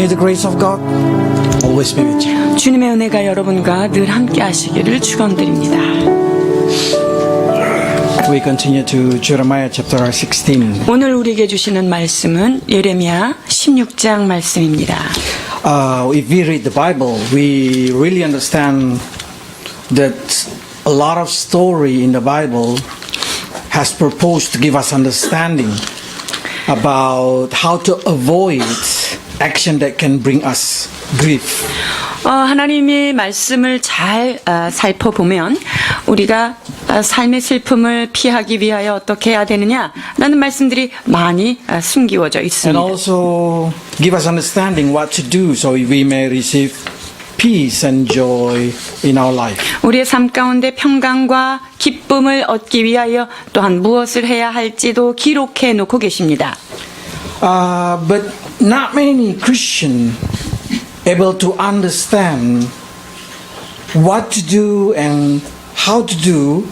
May the grace of God always be with you. 주님의 은혜가 여러분과 늘 함께 하시기를 축원드립니다. We continue to Jeremiah chapter 16. 오늘 우리에게 주시는 말씀은 예레미야 16장 말씀입니다. If we read the Bible, we really understand that a lot of story in the Bible has proposed to give us understanding about how to avoid action that can bring us grief. 하나님의 말씀을 잘 살펴보면 우리가 삶의 슬픔을 피하기 위하여 어떻게 해야 되느냐라는 말씀들이 많이 숨기워져 And 있습니다. also give us understanding what to do so we may receive peace and joy in our life. 우리의 삶 가운데 평강과 기쁨을 얻기 위하여 또한 무엇을 해야 할지도 기록해 놓고 계십니다. But not many Christians able to understand what to do and how to do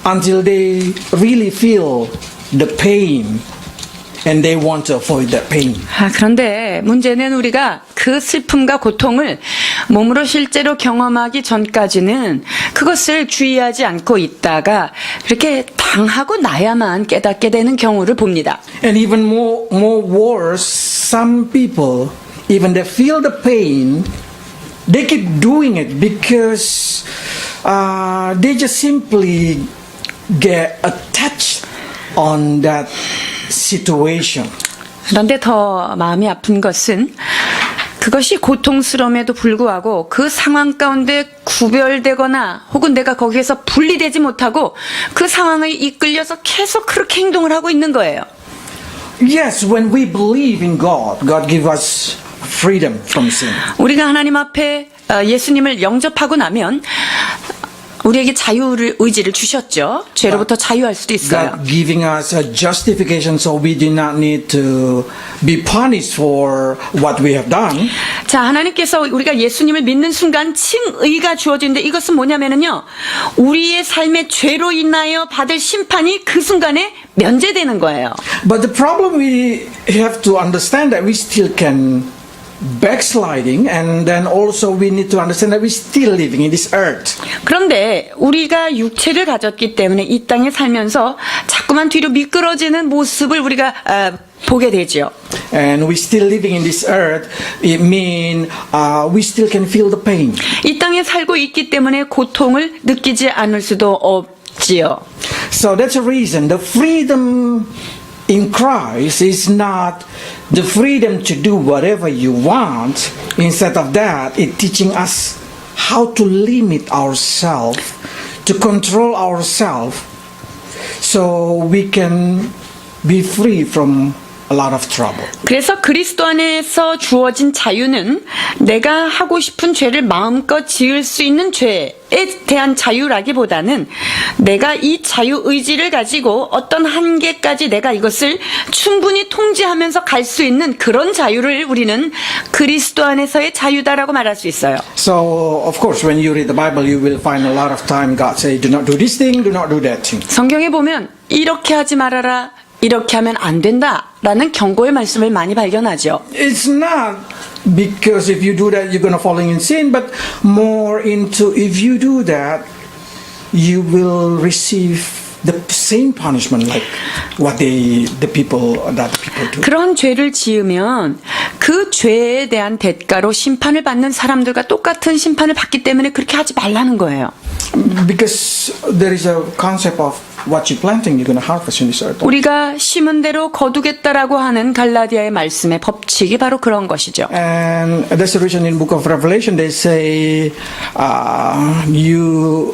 until they really feel the pain and they want to avoid that pain. 그런데 문제는 우리가 그 슬픔과 고통을 몸으로 실제로 경험하기 전까지는 그것을 주의하지 않고 있다가 그렇게 당하고 나야만 깨닫게 되는 경우를 봅니다. And even more worse, some people, even they feel the pain, they keep doing it because they just simply get attached on that situation. 그런데 더 마음이 아픈 것은 그것이 고통스러움에도 불구하고 그 상황 가운데 구별되거나 혹은 내가 거기에서 분리되지 못하고 그 상황에 이끌려서 계속 그렇게 행동을 하고 있는 거예요. Yes, when we believe in God, God gives us freedom from sin. 우리가 하나님 앞에 예수님을 영접하고 나면 우리에게 의지를 주셨죠. 죄로부터 자유할 수도 있어요. God giving us a justification so we do not need to be punished for what we have done. 자, 하나님께서 우리가 예수님을 믿는 순간 칭의가 주어지는데 이것은 뭐냐면요. 우리의 삶의 죄로 인하여 받을 심판이 그 순간에 면제되는 거예요. But the problem we have to understand that we still can backsliding and then also we need to understand that we're still living in this earth. 그런데 우리가 육체를 가졌기 때문에 이 땅에 살면서 자꾸만 뒤로 미끄러지는 모습을 우리가 보게 되죠. And we still living in this earth, it means we still can feel the pain. 이 땅에 살고 있기 때문에 고통을 느끼지 않을 수도 없지요. So that's the reason the freedom in Christ is not the freedom to do whatever you want. Instead of that, it's teaching us how to limit ourselves, to control ourselves, so we can be free from a lot of trouble. 그래서 그리스도 안에서 주어진 자유는 내가 하고 싶은 죄를 마음껏 지을 수 있는 죄에 대한 자유라기보다는 내가 이 자유 의지를 가지고 어떤 한계까지 내가 이것을 충분히 통제하면서 갈 수 있는 그런 자유를 우리는 그리스도 안에서의 자유다라고 말할 수 있어요. So, of course, when you read the Bible, you will find a lot of time God say, do not do this thing, do not do that thing. 성경에 보면 이렇게 하지 말아라, 이렇게 하면 안 된다라는 경고의 말씀을 많이 발견하죠. It's not because if you do that you're going to fall in sin, but more into if you do that you will receive the same punishment like what the people do. 그런 죄를 지으면 그 죄에 대한 대가로 심판을 받는 사람들과 똑같은 심판을 받기 때문에 그렇게 하지 말라는 거예요. Because there is a concept of what you planting, you're going to harvest in this earth. 우리가 심은 대로 거두겠다라고 하는 갈라디아의 말씀의 법칙이 바로 그런 것이죠. And that's the reason in Book of Revelation they say,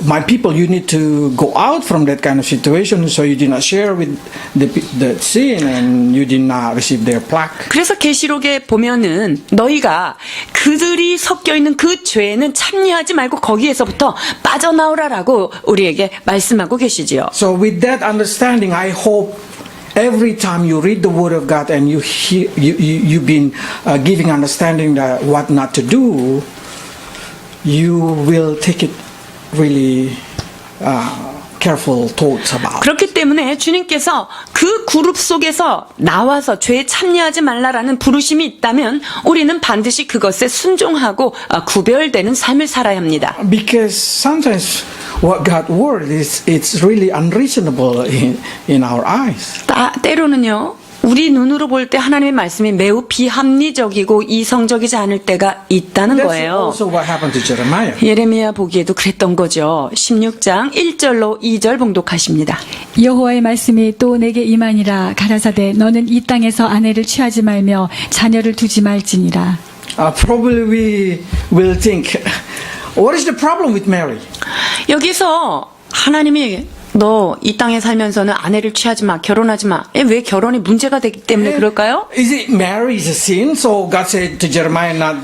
my people, you need to go out from that kind of situation, so you did not share with the sin, and you did not receive their plaque. 그래서 계시록에 보면은 너희가 그들이 섞여 있는 그 죄에는 참여하지 말고 거기에서부터 빠져나오라라고 우리에게 말씀하고 계시지요. So with that understanding, I hope every time you read the Word of God and you've been giving understanding that what not to do, you will take it really careful thoughts about. 그렇기 때문에 주님께서 그 그룹 속에서 나와서 죄에 참여하지 말라라는 부르심이 있다면 우리는 반드시 그것에 순종하고 구별되는 삶을 살아야 합니다. Because sometimes what God's word is, it's really unreasonable in our eyes. 때로는요, 우리 눈으로 볼 때 하나님의 말씀이 매우 비합리적이고 이성적이지 않을 때가 있다는 That's 거예요. also what happened to Jeremiah. 예레미야 보기에도 그랬던 거죠. 16장 1절로 2절 봉독하십니다. 여호와의 말씀이 또 내게 임하니라. 가라사대 너는 이 땅에서 아내를 취하지 말며 자녀를 두지 말지니라. Probably we will think, what is the problem with Mary? 여기서 하나님이 너 이 땅에 살면서는 아내를 취하지 마, 결혼하지 마. 왜 결혼이 문제가 되기 때문에 그럴까요? Is it marriage is a sin? So God said to Jeremiah not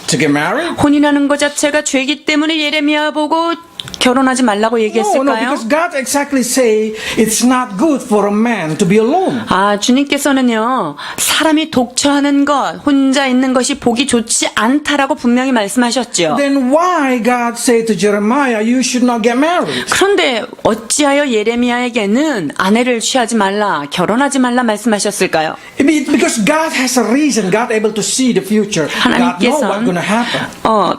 to get married? 혼인하는 것 자체가 죄이기 때문에 예레미야 보고 결혼하지 말라고 No, 얘기했을까요? because God exactly say it's not good for a man to be alone. 주님께서는요, 사람이 독처하는 것, 혼자 있는 것이 보기 좋지 않다라고 분명히 말씀하셨죠. Then why God say to Jeremiah, you should not get married? 그런데 어찌하여 예레미야에게는 아내를 취하지 말라, 결혼하지 말라 말씀하셨을까요? Because God has a reason. God able to see the future. God know what's going to happen.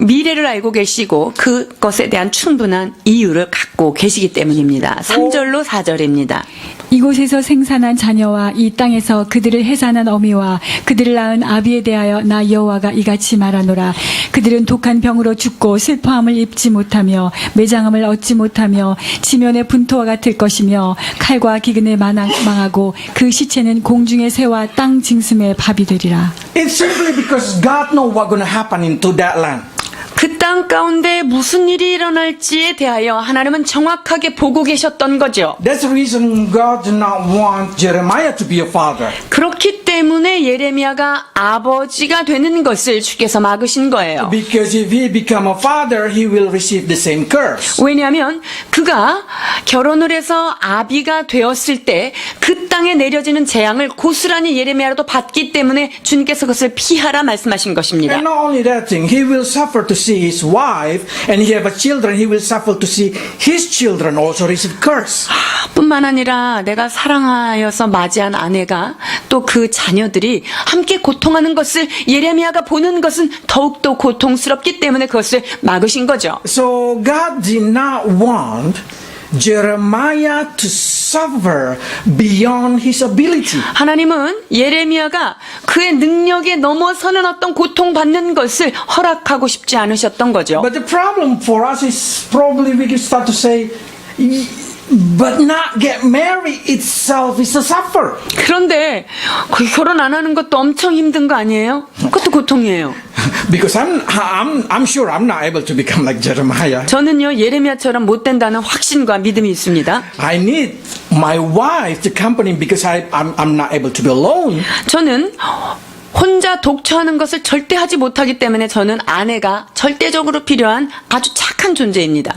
미래를 알고 계시고 그것에 대한 충분한 이유를 갖고 계시기 때문입니다. 3절로 4절입니다. 이곳에서 생산한 자녀와 이 땅에서 그들을 해산한 어미와 그들을 낳은 아비에 대하여 나 여호와가 이같이 말하노라. 그들은 독한 병으로 죽고 슬퍼함을 입지 못하며 매장함을 얻지 못하며 지면의 분토와 같을 것이며 칼과 기근에 망하고 그 시체는 공중의 새와 땅 징숨의 밥이 되리라. It's simply because God know what's going to happen into that land. 그 땅 가운데 무슨 일이 일어날지에 대하여 하나님은 정확하게 보고 계셨던 거죠. That's the reason God did not want Jeremiah to be a father. 그렇기 때문에 예레미야가 아버지가 되는 것을 주께서 막으신 거예요. Because if he become a father, he will receive the same curse. 왜냐하면 그가 결혼을 해서 아비가 되었을 때 그 땅에 내려지는 재앙을 고스란히 예레미야라도 받기 때문에 주님께서 그것을 피하라 말씀하신 것입니다. And not only that thing, he will suffer to see his wife, and he have a children, he will suffer to see his children also receive curse. 뿐만 아니라 내가 사랑하여서 맞이한 아내가 또 그 자녀들이 함께 고통하는 것을 예레미야가 보는 것은 더욱더 고통스럽기 때문에 그것을 막으신 거죠. So God did not want Jeremiah to suffer beyond his ability. 하나님은 예레미야가 그의 능력에 넘어서는 어떤 고통받는 것을 허락하고 싶지 않으셨던 거죠. But the problem for us is probably we can start to say, but not get married itself is a suffer. 그런데 그 결혼 안 하는 것도 엄청 힘든 거 아니에요? 그것도 고통이에요. Because I'm sure I'm not able to become like Jeremiah. 저는요 예레미야처럼 못 된다는 확신과 믿음이 있습니다. I need my wife to accompany me because I'm not able to be alone. 저는 혼자 독처하는 것을 절대 하지 못하기 때문에 저는 아내가 절대적으로 필요한 아주 착한 존재입니다.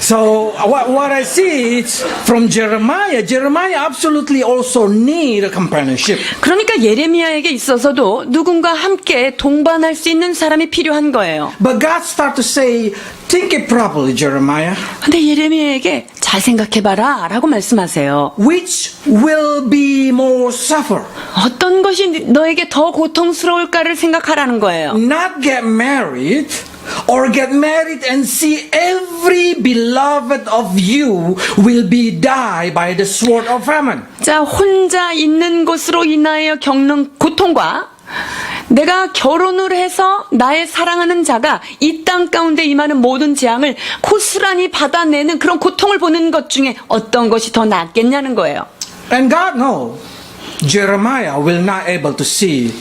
So what I see is from Jeremiah. Jeremiah absolutely also need a companionship. 그러니까 예레미야에게 있어서도 누군가 함께 동반할 수 있는 사람이 필요한 거예요. But God start to say, think it properly, Jeremiah. 근데 예레미야에게 잘 생각해봐라 라고 말씀하세요. Which will be more suffer? 어떤 것이 너에게 더 고통스러울까를 생각하라는 거예요. Not get married or get married and see every beloved of you will be die by the sword of famine. 자, 혼자 있는 것으로 인하여 겪는 고통과 내가 결혼을 해서 나의 사랑하는 자가 이 땅 가운데 임하는 모든 재앙을 고스란히 받아내는 그런 고통을 보는 것 중에 어떤 것이 더 낫겠냐는 거예요. And God knows Jeremiah will not able to see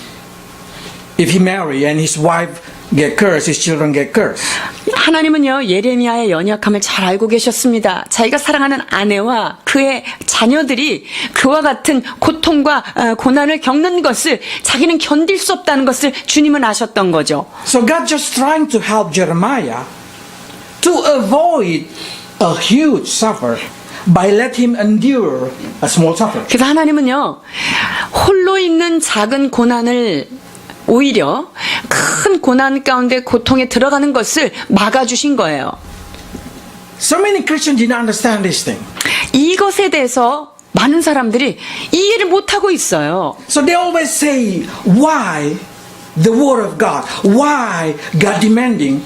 if he marry and his wife get cursed, his children get cursed. 하나님은요 예레미야의 연약함을 잘 알고 계셨습니다. 자기가 사랑하는 아내와 그의 자녀들이 그와 같은 고통과 고난을 겪는 것을 자기는 견딜 수 없다는 것을 주님은 아셨던 거죠. So God just trying to help Jeremiah to avoid a huge suffer by let him endure a small suffer. 그래서 하나님은요 홀로 있는 작은 고난을 오히려 큰 고난 가운데 고통에 들어가는 것을 막아주신 거예요. So many Christians did not understand this thing. 이것에 대해서 많은 사람들이 이해를 못하고 있어요. So they always say, why the word of God, why God demanding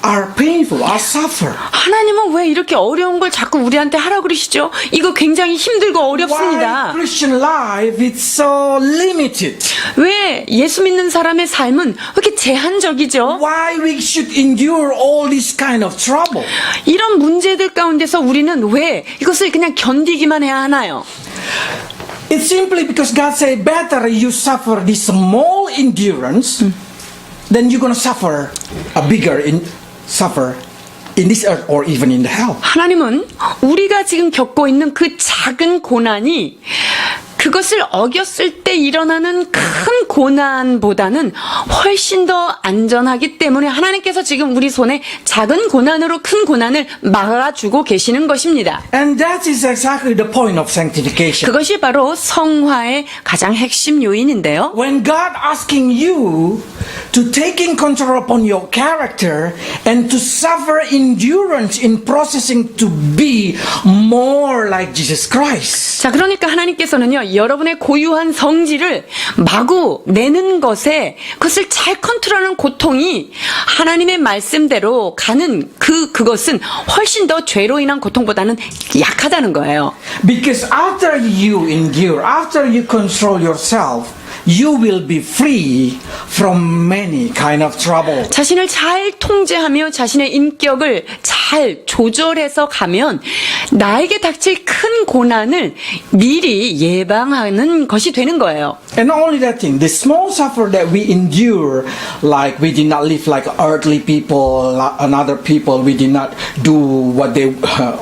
are painful, are suffer? 하나님은 왜 이렇게 어려운 걸 자꾸 우리한테 하라고 그러시죠? 이거 굉장히 힘들고 Why 어렵습니다. Christian life is so limited? 왜 예수 믿는 사람의 삶은 왜 이렇게 제한적이죠? Why we should endure all this kind of trouble? 이런 문제들 가운데서 우리는 왜 이것을 그냥 견디기만 해야 하나요? It's simply because God said, better you suffer this small endurance than you're going to suffer a bigger suffer in this earth or even in the hell. 하나님은 우리가 지금 겪고 있는 그 작은 고난이 그것을 어겼을 때 일어나는 큰 고난보다는 훨씬 더 안전하기 때문에 하나님께서 지금 우리 손에 작은 고난으로 큰 고난을 막아주고 계시는 것입니다. And that is exactly the point of sanctification. 그것이 바로 성화의 가장 핵심 요인인데요. When God asking you to take in control upon your character and to suffer endurance in processing to be more like Jesus Christ. 자, 그러니까 하나님께서는요, 여러분의 고유한 성질을 마구 내는 것에 그것을 잘 컨트롤하는 고통이 하나님의 말씀대로 가는 그것은 훨씬 더 죄로 인한 고통보다는 약하다는 거예요. Because after you endure, after you control yourself, you will be free from many kind of trouble. 자신을 잘 통제하며 자신의 인격을 잘 조절해서 가면 나에게 닥칠 큰 고난을 미리 예방하는 것이 되는 거예요. And not only that thing, the small suffer that we endure, like we did not live like earthly people, another people, we did not do what they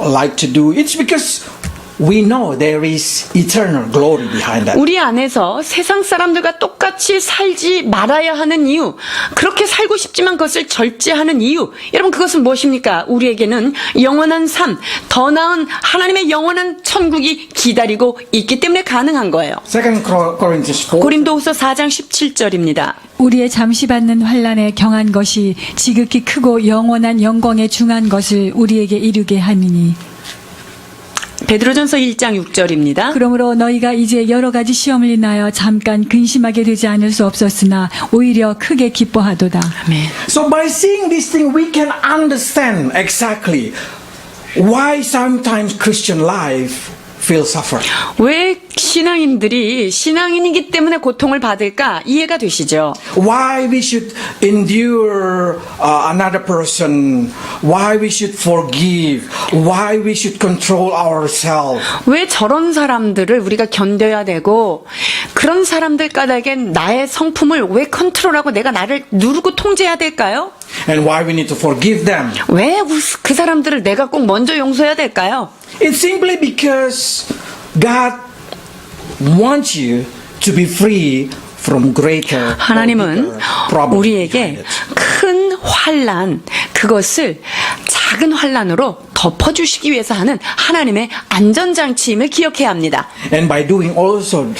like to do. It's because we know there is eternal glory behind that. 우리 안에서 세상 사람들과 똑같이 살지 말아야 하는 이유, 그렇게 살고 싶지만 그것을 절제하는 이유, 여러분 그것은 무엇입니까? 우리에게는 영원한 삶, 더 나은 하나님의 영원한 천국이 기다리고 있기 때문에 가능한 거예요. 2 Corinthians 4. 고린도후서 4장 17절입니다. 우리의 잠시 받는 환난에 경한 것이 지극히 크고 영원한 영광에 중한 것을 우리에게 이루게 함이니. 베드로전서 1장 6절입니다. 그러므로 너희가 이제 여러 가지 시험을 인하여 잠깐 근심하게 되지 않을 수 없었으나 오히려 크게 기뻐하도다. 아멘. So by seeing this thing, we can understand exactly why sometimes Christian life feels suffer. 왜 신앙인들이 신앙인이기 때문에 고통을 받을까 이해가 되시죠? Why we should endure another person, why we should forgive, why we should control ourselves. 왜 저런 사람들을 우리가 견뎌야 되고 그런 사람들 까닭엔 나의 성품을 왜 컨트롤하고 내가 나를 누르고 통제해야 될까요? And why we need to forgive them. 왜 그 사람들을 내가 꼭 먼저 용서해야 될까요? It's simply because God wants you to be free from greater 하나님은 problems. 우리에게 큰 환난, 그것을 작은 환난으로 덮어주시기 위해서 하는 하나님의 안전장치임을 기억해야 합니다. And by doing also,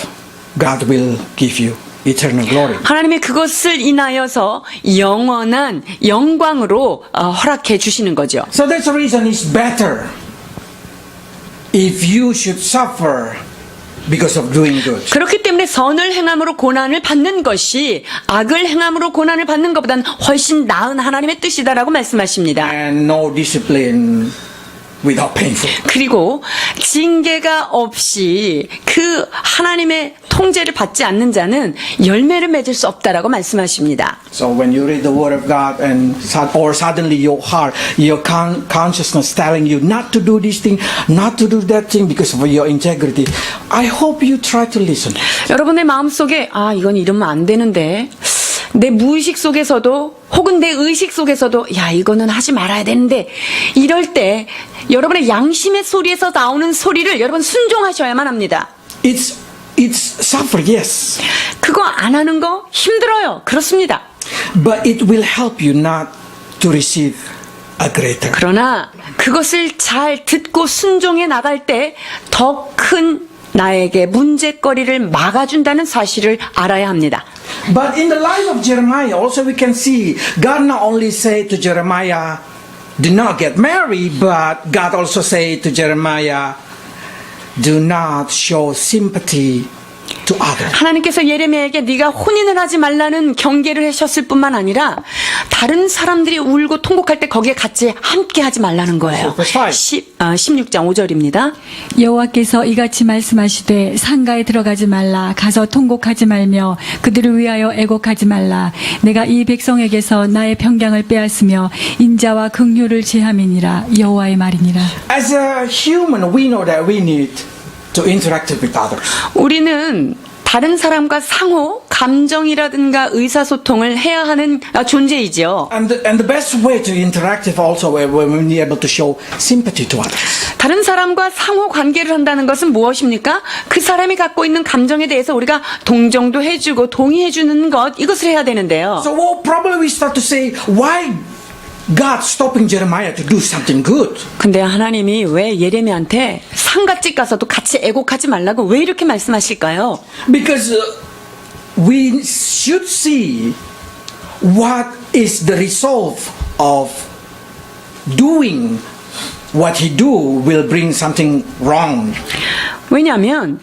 God will give you eternal glory. 하나님의 그것을 인하여서 영원한 영광으로 허락해 주시는 거죠. So that's the reason it's better if you should suffer because of doing good. 그렇기 때문에 선을 행함으로 고난을 받는 것이 악을 행함으로 고난을 받는 것보다는 훨씬 나은 하나님의 뜻이다라고 말씀하십니다. And no discipline without painful. 그리고 징계가 없이 그 하나님의 통제를 받지 않는 자는 열매를 맺을 수 없다라고 말씀하십니다. So when you read the word of God and or suddenly your heart, your consciousness telling you not to do this thing, not to do that thing because of your integrity, I hope you try to listen. 여러분의 마음속에 이건 이러면 안 되는데 내 무의식 속에서도 혹은 내 의식 속에서도 이거는 하지 말아야 되는데 이럴 때 여러분의 양심의 소리에서 나오는 소리를 여러분 순종하셔야만 합니다. It's suffer, yes. 그거 안 하는 거 힘들어요. 그렇습니다. But it will help you not to receive a greater. 그러나 그것을 잘 듣고 순종해 나갈 때 더 큰 나에게 문제거리를 막아준다는 사실을 알아야 합니다. But in the life of Jeremiah, also we can see God not only say to Jeremiah, do not get married, but God also said to Jeremiah, do not show sympathy to others. 하나님께서 예레미야에게 네가 혼인을 하지 말라는 경계를 하셨을 뿐만 아니라 다른 사람들이 울고 통곡할 때 거기에 같이 함께 하지 말라는 거예요. 16장 5절입니다. 여호와께서 이같이 말씀하시되 상가에 들어가지 말라 가서 통곡하지 말며 그들을 위하여 애곡하지 말라 내가 이 백성에게서 나의 평강을 빼앗으며 인자와 긍휼을 제함이니라 여호와의 말이니라. As a human, we know that we need to interact with others. 우리는 다른 사람과 상호, 감정이라든가 의사소통을 해야 하는 존재이죠. And the best way to interact is also when we're able to show sympathy to others. 다른 사람과 상호 관계를 한다는 것은 무엇입니까? 그 사람이 갖고 있는 감정에 대해서 우리가 동정도 해주고 동의해주는 것, 이것을 해야 되는데요. So well, probably we start to say, why God stopping Jeremiah to do something good? 근데 하나님이 왜 예레미야한테 상갓집 가서도 같이 애곡하지 말라고 왜 이렇게 말씀하실까요? Because we should see what is the result of doing what he do will bring something wrong. 왜냐하면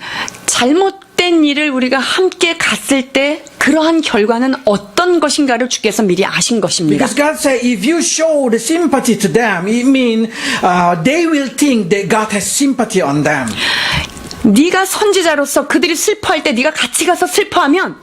잘못된 일을 우리가 함께 갔을 때 그러한 결과는 어떤 것인가를 주께서 미리 아신 것입니다. Because God said, if you show the sympathy to them, it means they will think that God has sympathy on them. 네가 선지자로서 그들이 슬퍼할 때 네가 같이 가서 슬퍼하면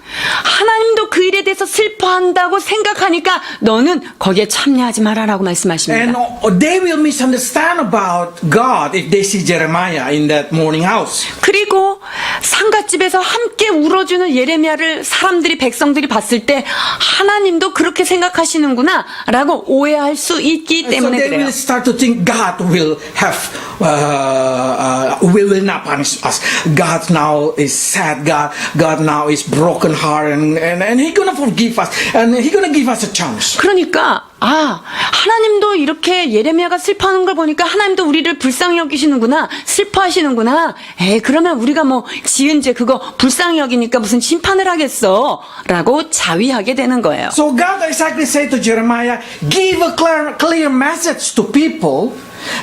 하나님도 그 일에 대해서 슬퍼한다고 생각하니까 너는 거기에 참여하지 마라라고 말씀하십니다. And they will misunderstand about God if they see Jeremiah in that mourning house. 그리고 상갓집에서 함께 울어주는 예레미야를 사람들이 백성들이 봤을 때 하나님도 그렇게 생각하시는구나 라고 오해할 수 있기 So 때문에 they 그래요. will start to think God will have will not punish us. God now is sad. God now is broken heart, and He gonna forgive us, and He gonna give us a chance. 그러니까 하나님도 이렇게 예레미야가 슬퍼하는 걸 보니까 하나님도 우리를 불쌍히 여기시는구나, 슬퍼하시는구나. 그러면 우리가 뭐 지은 죄 그거 불쌍히 여기니까 무슨 심판을 하겠어 라고 자위하게 되는 거예요. So God exactly said to Jeremiah, give a clear message to people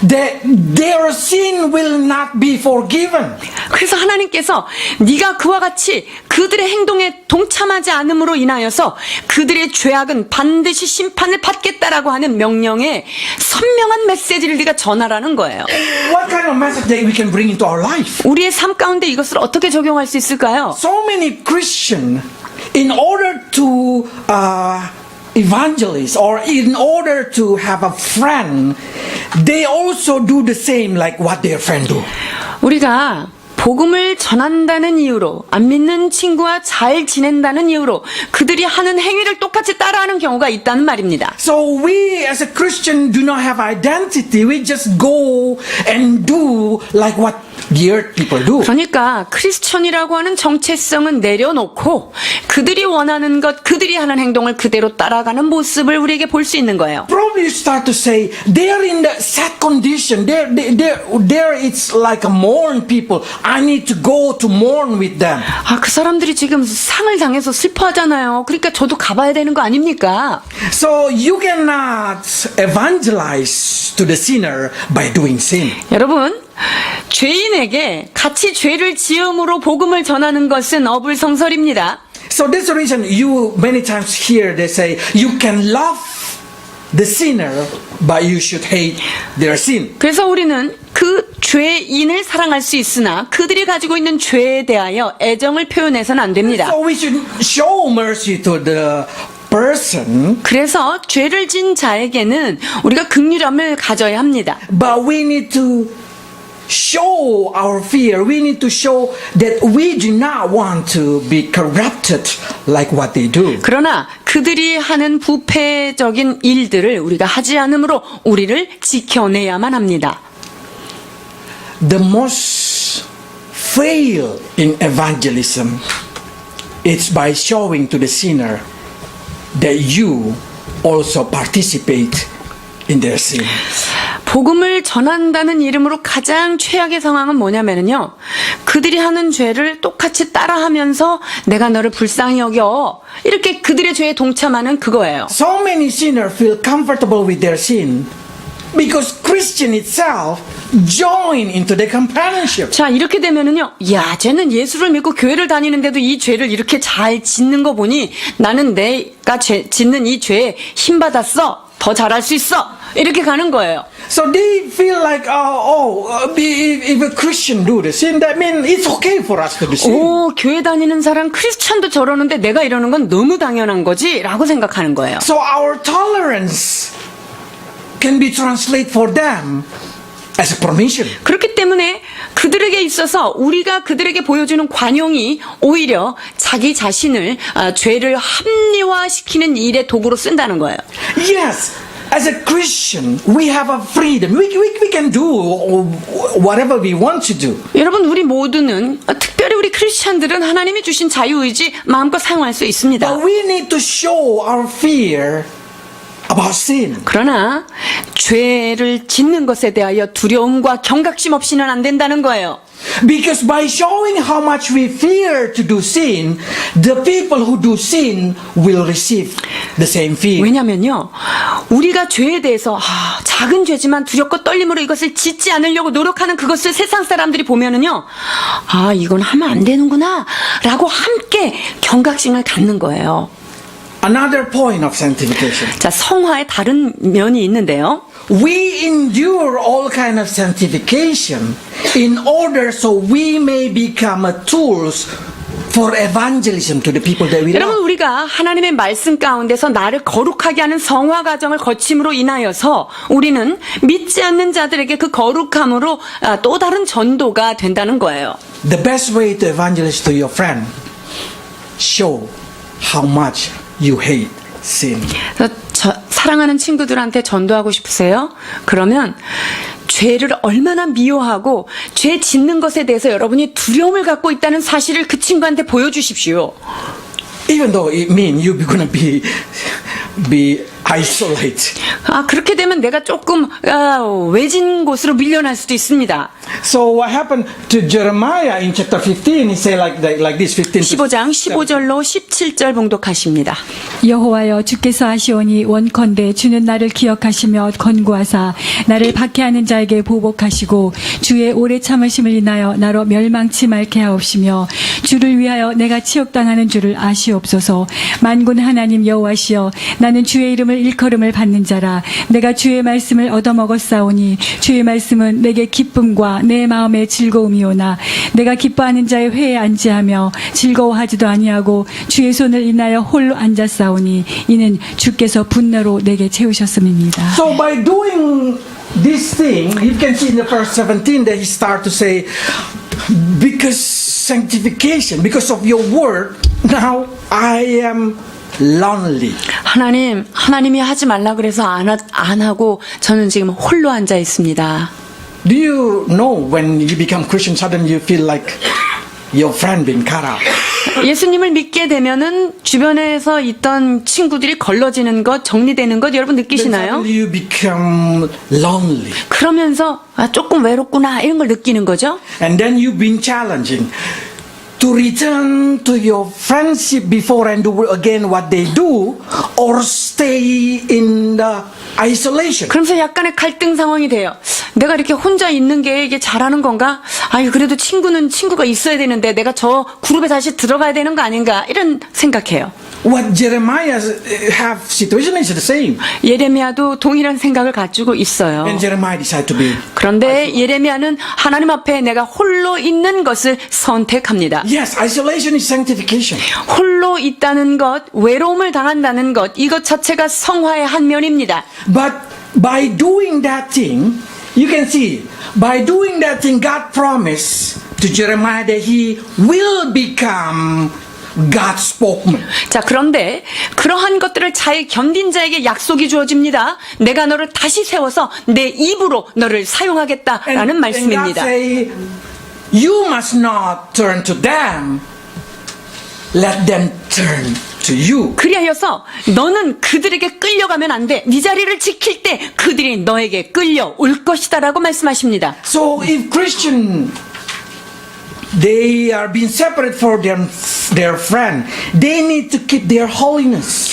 that their sin will not be forgiven. 그래서 하나님께서 네가 그와 같이 그들의 행동에 동참하지 않음으로 인하여서 그들의 죄악은 반드시 심판을 받겠다라고 하는 명령에 선명한 메시지를 네가 전하라는 거예요. What kind of message that we can bring into our life? 우리의 삶 가운데 이것을 어떻게 적용할 수 있을까요? So many Christians, in order to evangelists or in order to have a friend, they also do the same like what their friend do. 우리가 복음을 전한다는 이유로 안 믿는 친구와 잘 지낸다는 이유로 그들이 하는 행위를 똑같이 따라하는 경우가 있다는 말입니다. So we as a Christian do not have identity. We just go and do like what the earth people do. 그러니까 크리스천이라고 하는 정체성은 내려놓고 그들이 원하는 것, 그들이 하는 행동을 그대로 따라가는 모습을 우리에게 볼 수 있는 거예요. Probably you start to say they're in the sad condition. There it's like a mourn people. I need to go to mourn with them. 그 사람들이 지금 상을 당해서 슬퍼하잖아요. 그러니까 저도 가봐야 되는 거 아닙니까? So you cannot evangelize to the sinner by doing sin. 여러분, 죄인에게 같이 죄를 지음으로 복음을 전하는 것은 어불성설입니다. So that's the reason you many times hear they say you can love the sinner but you should hate their sin. 그래서 우리는 그 죄인을 사랑할 수 있으나 그들이 가지고 있는 죄에 대하여 애정을 표현해서는 안 됩니다. So we should show mercy to the person, 그래서 죄를 진 자에게는 우리가 긍휼함을 가져야 합니다. but we need to show our fear. We need to show that we do not want to be corrupted like what they do. 그러나 그들이 하는 부패적인 일들을 우리가 하지 않으므로 우리를 지켜내야만 합니다. The most fail in evangelism is by showing to the sinner that you also participate in their sin. 복음을 전한다는 이름으로 가장 최악의 상황은 뭐냐면요. 그들이 하는 죄를 똑같이 따라하면서 내가 너를 불쌍히 여겨. 이렇게 그들의 죄에 동참하는 그거예요. So many sinners feel comfortable with their sin Because Christian itself join into the companionship. 자, 이렇게 되면은요, 야, 쟤는 예수를 믿고 교회를 다니는데도 이 죄를 이렇게 잘 짓는 거 보니 나는 내가 짓는 이 죄에 힘받았어. 더 잘할 수 있어. 이렇게 가는 거예요. So they feel like, if a Christian do the sin, that means it's okay for us to do sin. 오, 교회 다니는 사람 크리스찬도 저러는데 내가 이러는 건 너무 당연한 거지? 라고 생각하는 거예요. So our tolerance can be translated for them as a permission. 그렇기 때문에 그들에게 있어서 우리가 그들에게 보여주는 관용이 오히려 자기 자신을 죄를 합리화시키는 일의 도구로 쓴다는 거예요. Yes, as a Christian, we have a freedom. We can do whatever we want to do. 여러분, 우리 모두는 특별히 우리 크리스찬들은 하나님이 주신 자유의지 마음껏 사용할 수 있습니다. But we need to show our fear about sin. 그러나 죄를 짓는 것에 대하여 두려움과 경각심 없이는 안 된다는 거예요. Because by showing how much we fear to do sin, the people who do sin will receive the same fear. 왜냐면요, 우리가 죄에 대해서 작은 죄지만 두렵고 떨림으로 이것을 짓지 않으려고 노력하는 그것을 세상 사람들이 보면은요, 이건 하면 안 되는구나 라고 함께 경각심을 갖는 거예요. Another point of sanctification. 자, 성화의 다른 면이 있는데요. We endure all kind of sanctification in order so we may become a tools for evangelism to the people that we 여러분, love. 우리가 하나님의 말씀 가운데서 나를 거룩하게 하는 성화 과정을 거침으로 인하여서 우리는 믿지 않는 자들에게 그 거룩함으로 또 다른 전도가 된다는 거예요. The best way to evangelize to your friend, show how much you hate sin. 그래서 사랑하는 친구들한테 전도하고 싶으세요? 그러면 죄를 얼마나 미워하고 죄 짓는 것에 대해서 여러분이 두려움을 갖고 있다는 사실을 그 친구한테 보여주십시오. Even though it means you're going to be isolated. 그렇게 되면 내가 조금 외진 곳으로 밀려날 수도 있습니다. So what happened to Jeremiah in chapter 15? He said like this, 15. 15장 15절로 17절 봉독하십니다. 여호와여 주께서 하시오니 원컨대 주는 나를 기억하시며 권고하사 나를 박해하는 자에게 보복하시고 주의 오래 참으심을 인하여 나로 멸망치 말게 하옵시며 주를 위하여 내가 치욕당하는 줄을 아시옵소서. 만군 하나님 여호와시여 나는 주의 이름을 일컬음을 받는 자라. 내가 주의 말씀을 얻어먹었사오니 주의 말씀은 내게 기쁨과 내 마음의 즐거움이오나 내가 기뻐하는 자의 회에 앉으하며 즐거워하지도 아니하고 주의 손을 인하여 홀로 앉았사오니 이는 주께서 분노로 내게 채우셨음입니다. So by doing this thing, you can see in the verse 17 that he start to say, because sanctification, because of your word, now I am lonely. 하나님이 하지 말라 그래서 안 하고 저는 지금 홀로 앉아 있습니다. Do you know when you become Christian, suddenly you feel like your friend being cut out? 예수님을 믿게 되면은 주변에서 있던 친구들이 걸러지는 것, 정리되는 것 여러분 Then 느끼시나요? suddenly you become lonely. 그러면서 조금 외롭구나 이런 걸 느끼는 거죠. And then you've been challenging to return to your friendship before and do again what they do, or stay in the isolation. 그러면서 약간의 갈등 상황이 돼요. 내가 이렇게 혼자 있는 게 이게 잘하는 건가? 그래도 친구는 친구가 있어야 되는데 내가 저 그룹에 다시 들어가야 되는 거 아닌가? 이런 생각해요. What Jeremiah's have situation is the same. 예레미야도 동일한 생각을 가지고 있어요. And Jeremiah decided to be. 그런데 예레미야는 하나님 앞에 내가 홀로 있는 것을 선택합니다. Yes, isolation is sanctification. 홀로 있다는 것, 외로움을 당한다는 것, 이것 자체가 성화의 한 면입니다. But by doing that thing, you can see, by doing that thing, God promised to Jeremiah that he will become God's spokesman. 자, 그런데 그러한 것들을 잘 견딘 자에게 약속이 주어집니다. 내가 너를 다시 세워서 내 입으로 너를 사용하겠다라는 And 말씀입니다. God say, you must not turn to them. Let them turn to you. 그리하여서 너는 그들에게 끌려가면 안 돼. 네 자리를 지킬 때 그들이 너에게 끌려올 것이다라고 말씀하십니다. So if Christian, they are being separate from their friend, they need to keep their holiness.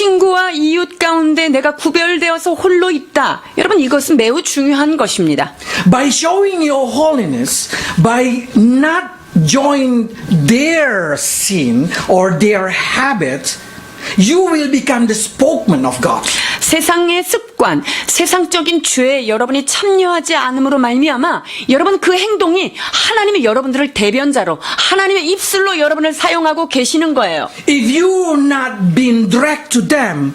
친구와 이웃 가운데 내가 구별되어서 홀로 있다. 여러분, 이것은 매우 중요한 것입니다. By showing your holiness, by not join their sin or their habit, you will become the spokesman of God. 세상의 습관, 세상적인 죄에 여러분이 참여하지 않음으로 말미암아 여러분 그 행동이 하나님이 여러분들을 대변자로, 하나님의 입술로 여러분을 사용하고 계시는 거예요. If you not been dragged to them,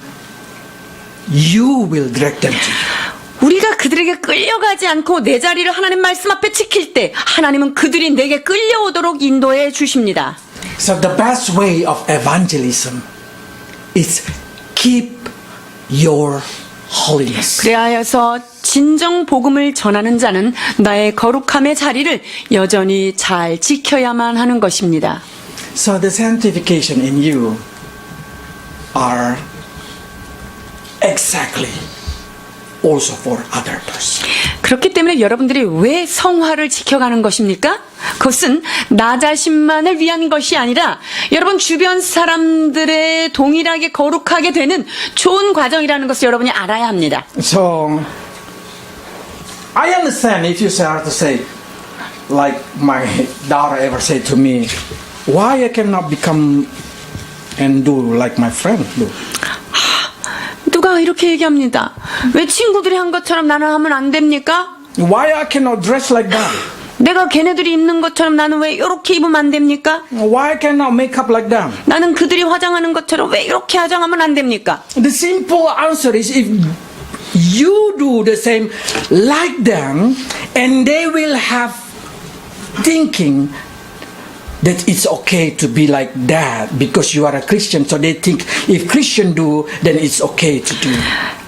you will drag them to you. 우리가 그들에게 끌려가지 않고 내 자리를 하나님 말씀 앞에 지킬 때 하나님은 그들이 내게 끌려오도록 인도해 주십니다. So the best way of evangelism is keep your holiness. 그리하여서 진정 복음을 전하는 자는 나의 거룩함의 자리를 여전히 잘 지켜야만 하는 것입니다. So the sanctification in you are exactly also for other person. 그렇기 때문에 여러분들이 왜 성화를 지켜가는 것입니까? 그것은 나 자신만을 위한 것이 아니라 여러분 주변 사람들의 동일하게 거룩하게 되는 좋은 과정이라는 것을 여러분이 알아야 합니다. So I understand if you start to say, like my daughter ever said to me, why I cannot become and do like my friend do. 누가 이렇게 얘기합니다. 왜 친구들이 한 것처럼 나는 하면 안 됩니까? Why I cannot dress like that? 내가 걔네들이 입는 것처럼 나는 왜 이렇게 입으면 안 됩니까? Why I cannot make up like them? 나는 그들이 화장하는 것처럼 왜 이렇게 화장하면 안 됩니까? The simple answer is if you do the same like them and they will have thinking that it's okay to be like that because you are a Christian, so they think if Christian do, then it's okay to do.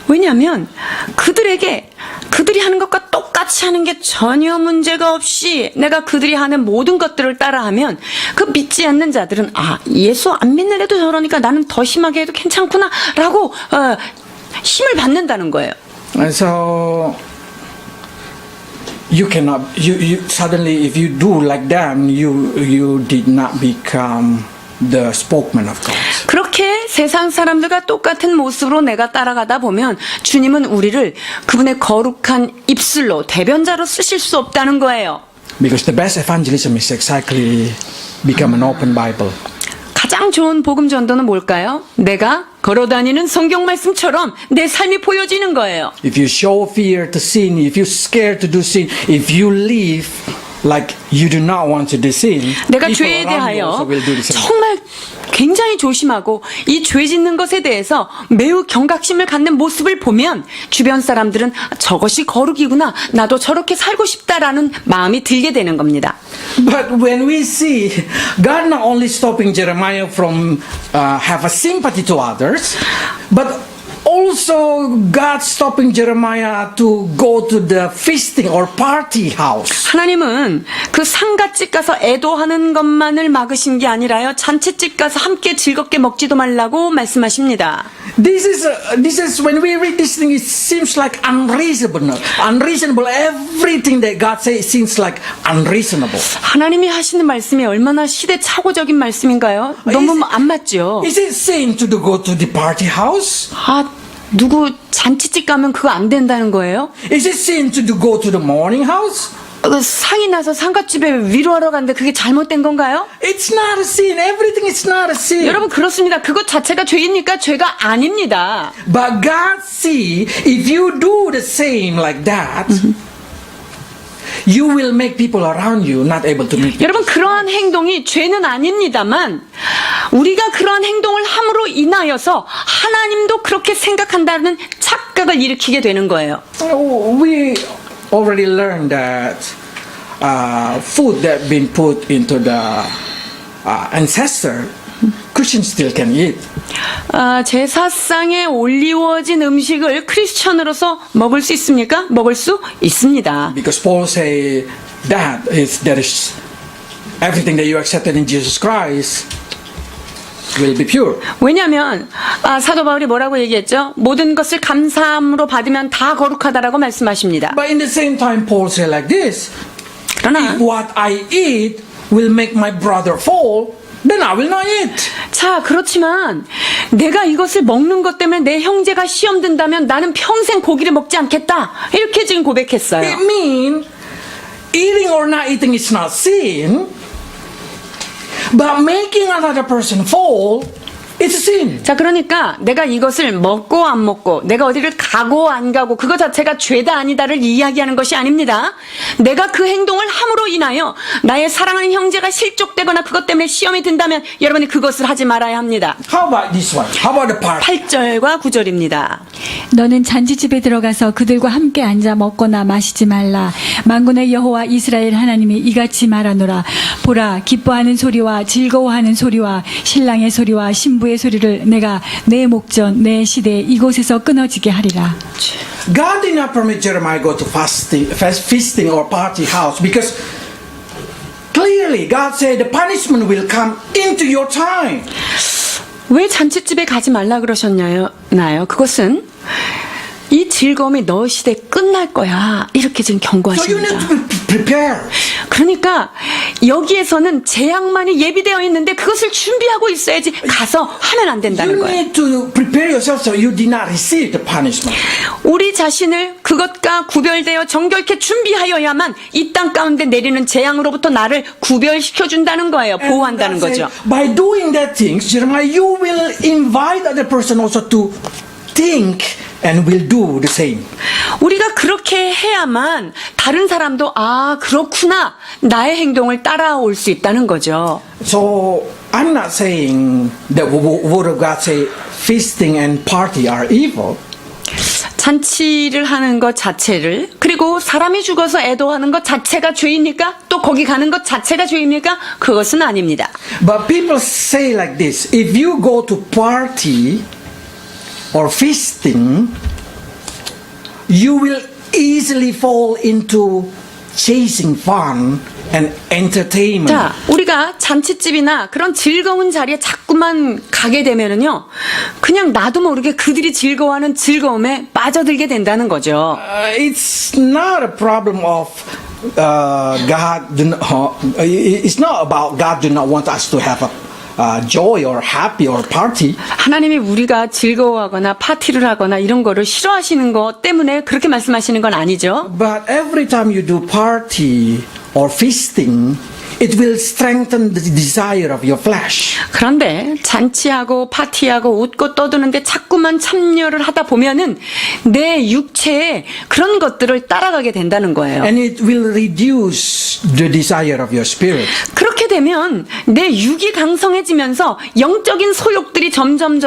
왜냐하면 그들에게 그들이 하는 것과 똑같이 하는 게 전혀 문제가 없이 내가 그들이 하는 모든 것들을 따라하면 그 믿지 않는 자들은 아, 예수 안 믿는 애도 저러니까 나는 더 심하게 해도 괜찮구나 라고 힘을 받는다는 거예요. And so you cannot you suddenly if you do like them you did not become the spokesman of God. 그렇게 세상 사람들과 똑같은 모습으로 내가 따라가다 보면 주님은 우리를 그분의 거룩한 입술로 대변자로 쓰실 수 없다는 거예요. Because the best evangelism is exactly become an open Bible. 가장 좋은 복음 전도는 뭘까요? 내가 걸어다니는 성경 말씀처럼 내 삶이 보여지는 거예요. If you show fear to sin, if you're scared to do sin, if you live like you do not want to do sin, 내가 people 죄에 around you 대하여 also will do the same. 정말 굉장히 조심하고 이 죄 짓는 것에 대해서 매우 경각심을 갖는 모습을 보면 주변 사람들은 저것이 거룩이구나, 나도 저렇게 살고 싶다라는 마음이 들게 되는 겁니다. But when we see God not only stopping Jeremiah from have a sympathy to others, but also God stopping Jeremiah to go to the feasting or party house. 하나님은 그 상갓집 가서 애도하는 것만을 막으신 게 아니라요, 잔치집 가서 함께 즐겁게 먹지도 말라고 말씀하십니다. This is when we read this thing, it seems like unreasonable. Unreasonable. Everything that God says seems like unreasonable. 하나님이 하시는 말씀이 얼마나 시대착오적인 말씀인가요? 너무 안 맞죠? Is it sin to go to the party house? 아, 누구 잔치집 가면 그거 안 된다는 거예요? Is it sin to go to the mourning house? 상이 나서 상갓집에 위로하러 갔는데 그게 잘못된 건가요? It's not a sin. Everything is not a sin. 여러분, 그렇습니다. 그것 자체가 죄입니까? 죄가 아닙니다. But God see if you do the same like that, you will make people around you not able to meet. 여러분, 그러한 행동이 죄는 아닙니다만 우리가 그러한 행동을 함으로 인하여서 하나님도 그렇게 생각한다는 착각을 일으키게 되는 거예요. We already learned that food that been put into the ancestor, Christians still can eat. 제사상에 올리워진 음식을 크리스천으로서 먹을 수 있습니까? 먹을 수 있습니다. Because Paul say that there is everything that you accepted in Jesus Christ will be pure. 왜냐하면 사도 바울이 뭐라고 얘기했죠? 모든 것을 감사함으로 받으면 다 거룩하다라고 말씀하십니다. But in the same time, Paul say like this: 그러나 If what I eat will make my brother fall, then I will not eat. 자, 그렇지만 내가 이것을 먹는 것 때문에 내 형제가 시험 든다면 나는 평생 고기를 먹지 않겠다. 이렇게 지금 고백했어요. It means eating or not eating is not sin, but making another person fall is sin. 자, 그러니까 내가 이것을 먹고 안 먹고 내가 어디를 가고 안 가고 그거 자체가 죄다 아니다를 이야기하는 것이 아닙니다. 내가 그 행동을 함으로 인하여 나의 사랑하는 형제가 실족되거나 그것 때문에 시험이 든다면 여러분이 그것을 하지 말아야 합니다. How about this one? How about the part? 8절과 9절입니다. 너는 잔치집에 들어가서 그들과 함께 앉아 먹거나 마시지 말라. 만군의 여호와 이스라엘 하나님이 이같이 말하노라. 보라, 기뻐하는 소리와 즐거워하는 소리와 신랑의 소리와 신부의 소리를 내가 내 목전 내 시대 이곳에서 끊어지게 하리라. God did not permit Jeremiah go to feasting or party house because clearly God said the punishment will come into your time. 왜 잔치집에 가지 말라 그러셨나요? 그것은 이 즐거움이 너 시대 끝날 거야. 이렇게 지금 So you need 경고하십니다. to be prepared. 그러니까 여기에서는 재앙만이 예비되어 있는데 그것을 준비하고 있어야지 가서 하면 안 된다는 You 거예요. need to prepare yourself so you did not receive the punishment. 우리 자신을 그것과 구별되어 정결케 준비하여야만 이 땅 가운데 내리는 재앙으로부터 나를 구별시켜 준다는 거예요. And 보호한다는 God 거죠. said, by doing that things, Jeremiah, you will invite other person also to think and will do the same. 우리가 그렇게 해야만 다른 사람도 아 그렇구나 나의 행동을 따라올 수 있다는 거죠. So I'm not saying that Word of God say feasting and party are evil. 잔치를 하는 것 자체를 그리고 사람이 죽어서 애도하는 것 자체가 죄입니까? 또 거기 가는 것 자체가 죄입니까? 그것은 아닙니다. But people say like this: if you go to party or feasting, you will easily fall into chasing fun and entertainment. 자, 우리가 잔치집이나 그런 즐거운 자리에 자꾸만 가게 되면은요, 그냥 나도 모르게 그들이 즐거워하는 즐거움에 빠져들게 된다는 거죠. It's not a problem of God. It's not about God do not want us to have a joy or happy or party. 하나님이 우리가 즐거워하거나 파티를 하거나 이런 거를 싫어하시는 것 때문에 그렇게 말씀하시는 건 아니죠. But every time you do party or feasting, it will strengthen the desire of your flesh. 그런데 잔치하고 파티하고 웃고 떠드는데 자꾸만 참여를 하다 보면은 내 육체에 그런 것들을 따라가게 된다는 거예요. And it will reduce the desire of your spirit. 그렇게 되면 내 육이 강성해지면서 영적인 소욕들이 점점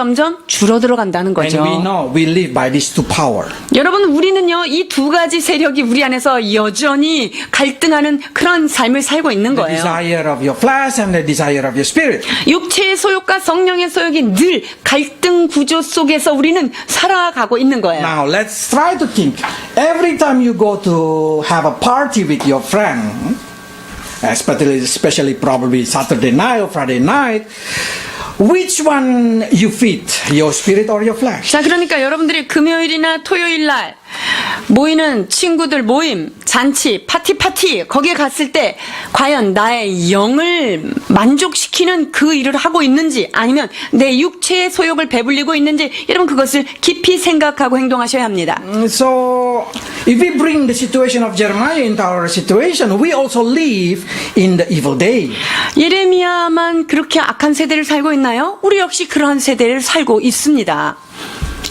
줄어들어 간다는 And 거죠. we know we live by these two power. 여러분 우리는요 이 두 가지 세력이 우리 안에서 여전히 갈등하는 그런 삶을 살고 있는 The 거예요. desire of your flesh and the desire of your spirit. 육체의 소욕과 성령의 소욕이 늘 갈등 구조 속에서 우리는 살아가고 있는 거예요. Now let's try to think. Every time you go to have a party with your friend, especially probably Saturday night or Friday night, which one you fit, your spirit or your flesh? 자, 그러니까 여러분들이 금요일이나 토요일 날 모이는 친구들 모임, 잔치, 파티 거기에 갔을 때 과연 나의 영을 만족시키는 그 일을 하고 있는지 아니면 내 육체의 소욕을 배불리고 있는지 여러분 그것을 깊이 생각하고 행동하셔야 합니다. So, if we bring the situation of Jeremiah into our situation, we also live in the evil day. 예레미야만 그렇게 악한 세대를 살고 있나요? 우리 역시 그러한 세대를 살고 있습니다.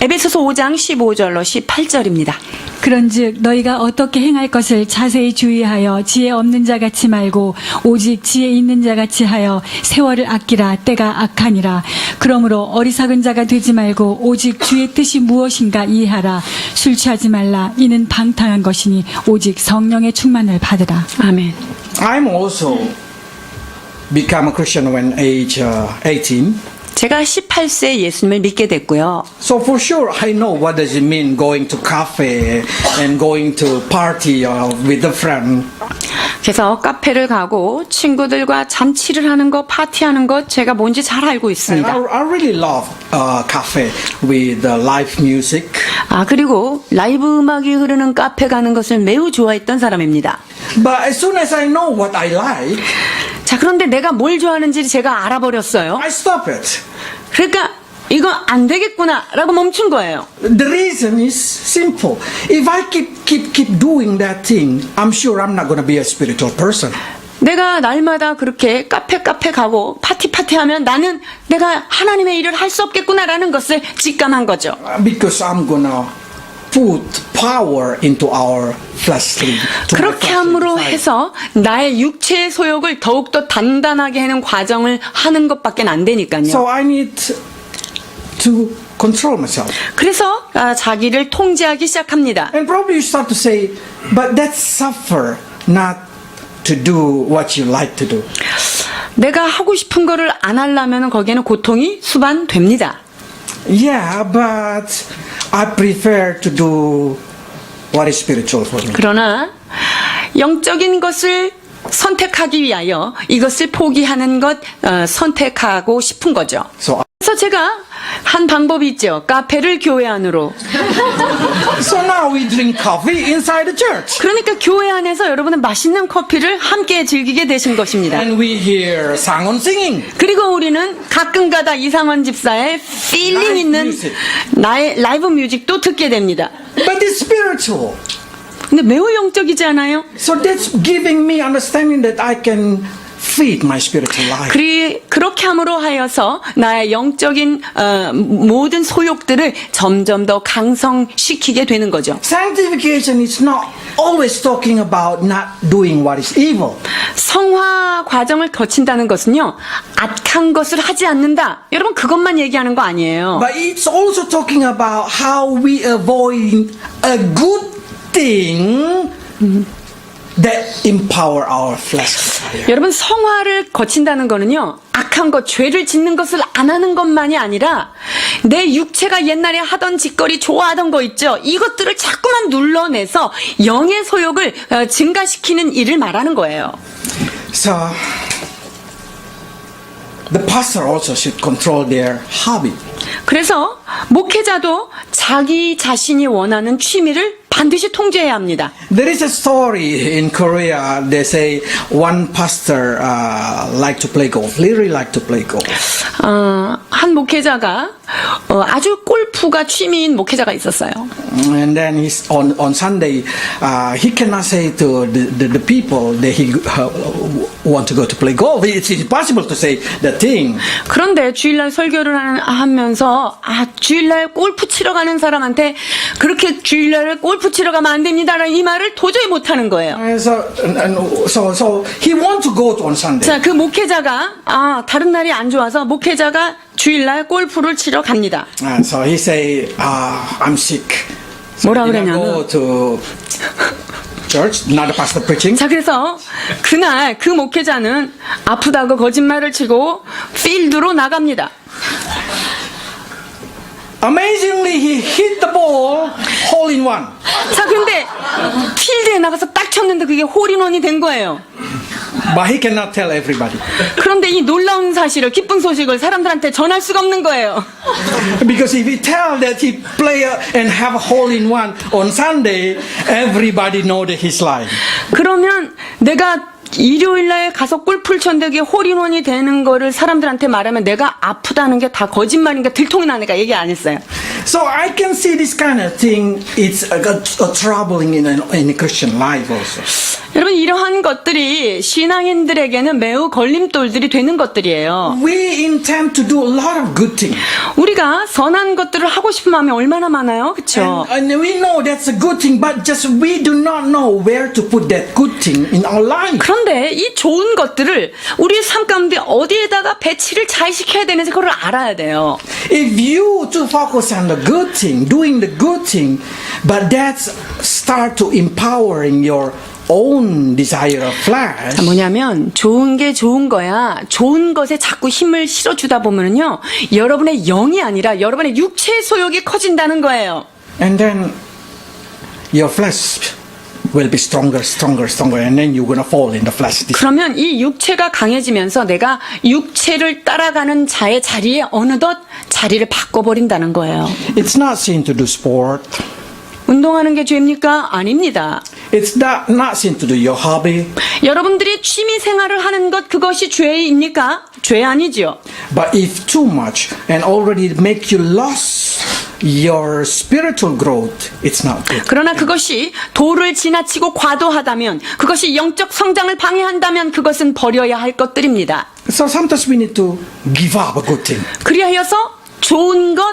에베소서 5장 15절로 18절입니다. 그런즉 너희가 어떻게 행할 것을 자세히 주의하여 지혜 없는 자 같이 말고 오직 지혜 있는 자 같이 하여 세월을 아끼라. 때가 악하니라. 그러므로 어리석은 자가 되지 말고 오직 주의 뜻이 무엇인가 이해하라. 술 취하지 말라. 이는 방탕한 것이니 오직 성령의 충만을 받으라. 아멘. I'm also become a Christian when age 18. 제가 18세에 예수님을 믿게 됐고요. So for sure, I know what does it mean going to cafe and going to party with a friend. 그래서 카페를 가고 친구들과 잔치를 하는 거, 파티하는 것 제가 뭔지 잘 알고 And 있습니다. I really love cafe with live music. 아, 그리고 라이브 음악이 흐르는 카페 가는 것을 매우 좋아했던 사람입니다. But as soon as I know what I like, 자, 그런데 내가 뭘 좋아하는지 제가 알아버렸어요. I stop it. 그러니까 이거 안 되겠구나라고 멈춘 거예요. The reason is simple. If I keep doing that thing, I'm sure I'm not going to be a spiritual person. 내가 날마다 그렇게 카페 가고 파티 하면 나는 내가 하나님의 일을 할 수 없겠구나라는 것을 직감한 거죠. Because I'm going to put power into our fleshly. to my 그렇게 fleshly 함으로 desire. 해서 나의 육체의 소욕을 더욱더 단단하게 하는 과정을 하는 것밖에 안 되니까요. So I need to control myself. 그래서 자기를 통제하기 시작합니다. And probably you start to say, but that's suffer not to do what you like to do. 내가 하고 싶은 거를 안 하려면 거기에는 고통이 수반됩니다. Yeah, but I prefer to do what is spiritual for me. 그러나 영적인 것을 선택하기 위하여 이것을 포기하는 것 선택하고 싶은 거죠. So 그래서 제가 한 방법이 있죠. 카페를 교회 안으로. now we drink coffee inside the church. 그러니까 교회 안에서 여러분은 맛있는 커피를 함께 즐기게 되신 것입니다. And we hear 상원 singing. 그리고 우리는 가끔가다 이상원 집사의 필링 라이브 있는 뮤직. 나의 라이브 뮤직도 듣게 됩니다. But it's spiritual. 근데 매우 영적이지 않아요? So that's giving me understanding that I can feed my spiritual life. 그렇게 함으로 하여서 나의 영적인 모든 소욕들을 점점 더 강성시키게 되는 거죠. Sanctification is not always talking about not doing what is evil. 성화 과정을 거친다는 것은요, 악한 것을 하지 않는다. 여러분, 그것만 얘기하는 거 아니에요. But it's also talking about how we avoid a good thing that empower our flesh. 여러분, 성화를 거친다는 거는요, 악한 것, 죄를 짓는 것을 안 하는 것만이 아니라 내 육체가 옛날에 하던 짓거리 좋아하던 거 있죠. 이것들을 자꾸만 눌러내서 영의 소욕을 증가시키는 일을 말하는 거예요. So the pastor also should control their hobby. 그래서 목회자도 자기 자신이 원하는 취미를 반드시 통제해야 합니다. There is a story in Korea. They say one pastor like to play golf. Literally like to play golf. 한 목회자가 아주 골프가 취미인 목회자가 있었어요. And then he's on Sunday. He cannot say to the people that he want to go to play golf. It's impossible to say the thing. 그런데 주일날 설교를 하면서 주일날 골프 치러 가는 사람한테 그렇게 주일날 골프 치러 가면 안 됩니다라는 이 말을 도저히 못하는 거예요. So he want to go on Sunday. 자, 그 목회자가 다른 날이 안 좋아서 목회자가 주일날 골프를 치러 갑니다. So he say, I'm sick. 뭐라 He 그러냐면 go to church, not the pastor preaching. 자, 그래서 그날 그 목회자는 아프다고 거짓말을 치고 필드로 나갑니다. Amazingly, he hit the ball hole in one. 자, 근데 필드에 나가서 딱 쳤는데 그게 홀인원이 된 거예요. But he cannot tell everybody. 그런데 이 놀라운 사실을, 기쁜 소식을 사람들한테 전할 수가 없는 거예요. Because if he tell that he play and have a hole in one on Sunday, everybody know that he's lying. 그러면 내가 일요일날 가서 골프를 쳤는데 그게 홀인원이 되는 거를 사람들한테 말하면 내가 아프다는 게 다 거짓말인가 들통이 나니까 얘기 안 했어요. So I can see this kind of thing. It's a troubling in a Christian life also. 여러분, 이러한 것들이 신앙인들에게는 매우 걸림돌들이 되는 것들이에요. We intend to do a lot of good things. 우리가 선한 것들을 하고 싶은 마음이 얼마나 많아요, 그렇죠? And we know that's a good thing, but just we do not know where to put that good thing in our life. 그런데 이 좋은 것들을 우리 삶 가운데 어디에다가 배치를 잘 시켜야 되는지 그걸 알아야 돼요. If you to focus on the good thing, doing the good thing, but that's start to empowering your own desire of flesh. 뭐냐면 좋은 게 좋은 거야. 좋은 것에 자꾸 힘을 실어주다 보면은요, 여러분의 영이 아니라 여러분의 육체의 소욕이 커진다는 거예요. And then your flesh will be stronger, and then you're gonna fall in the flesh. 그러면 이 육체가 강해지면서 내가 육체를 따라가는 자의 자리에 어느덧 자리를 바꿔버린다는 거예요. It's not sin to do sport. 운동하는 게 죄입니까? 아닙니다. It's not sin to do your hobby, 여러분들이 취미 생활을 하는 것 그것이 죄입니까? 죄 아니지요. but if too much and already make you lost your spiritual growth, it's not good. 그러나 그것이 도를 지나치고 과도하다면, 그것이 영적 성장을 방해한다면 그것은 버려야 할 것들입니다. So sometimes we need to give up a good thing. 그리하여서 좋은 것,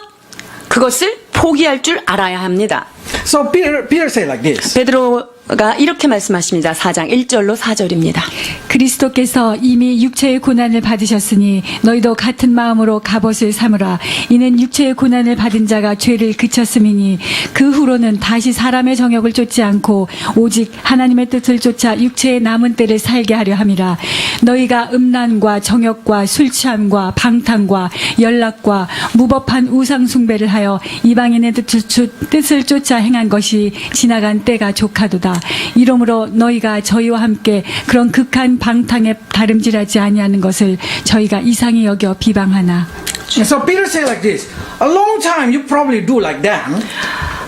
그것을 포기할 줄 알아야 합니다. So Peter said like this. 베드로가 이렇게 말씀하십니다. 4장 1절로 4절입니다. 그리스도께서 이미 육체의 고난을 받으셨으니 너희도 같은 마음으로 갑옷을 삼으라. 이는 육체의 고난을 받은 자가 죄를 그쳤음이니 그 후로는 다시 사람의 정욕을 쫓지 않고 오직 하나님의 뜻을 쫓아 육체의 남은 때를 살게 하려 함이라. 너희가 음란과 정욕과 술 취함과 방탕과 연락과 무법한 우상 숭배를 하여 이방인의 뜻을 쫓아 행한 것이 지나간 때가 족하도다. 이러므로 너희가 저희와 함께 그런 극한 방탕에 다름질하지 아니하는 것을 저희가 이상히 여겨 비방하나. And so Peter said like this. A long time you probably do like that.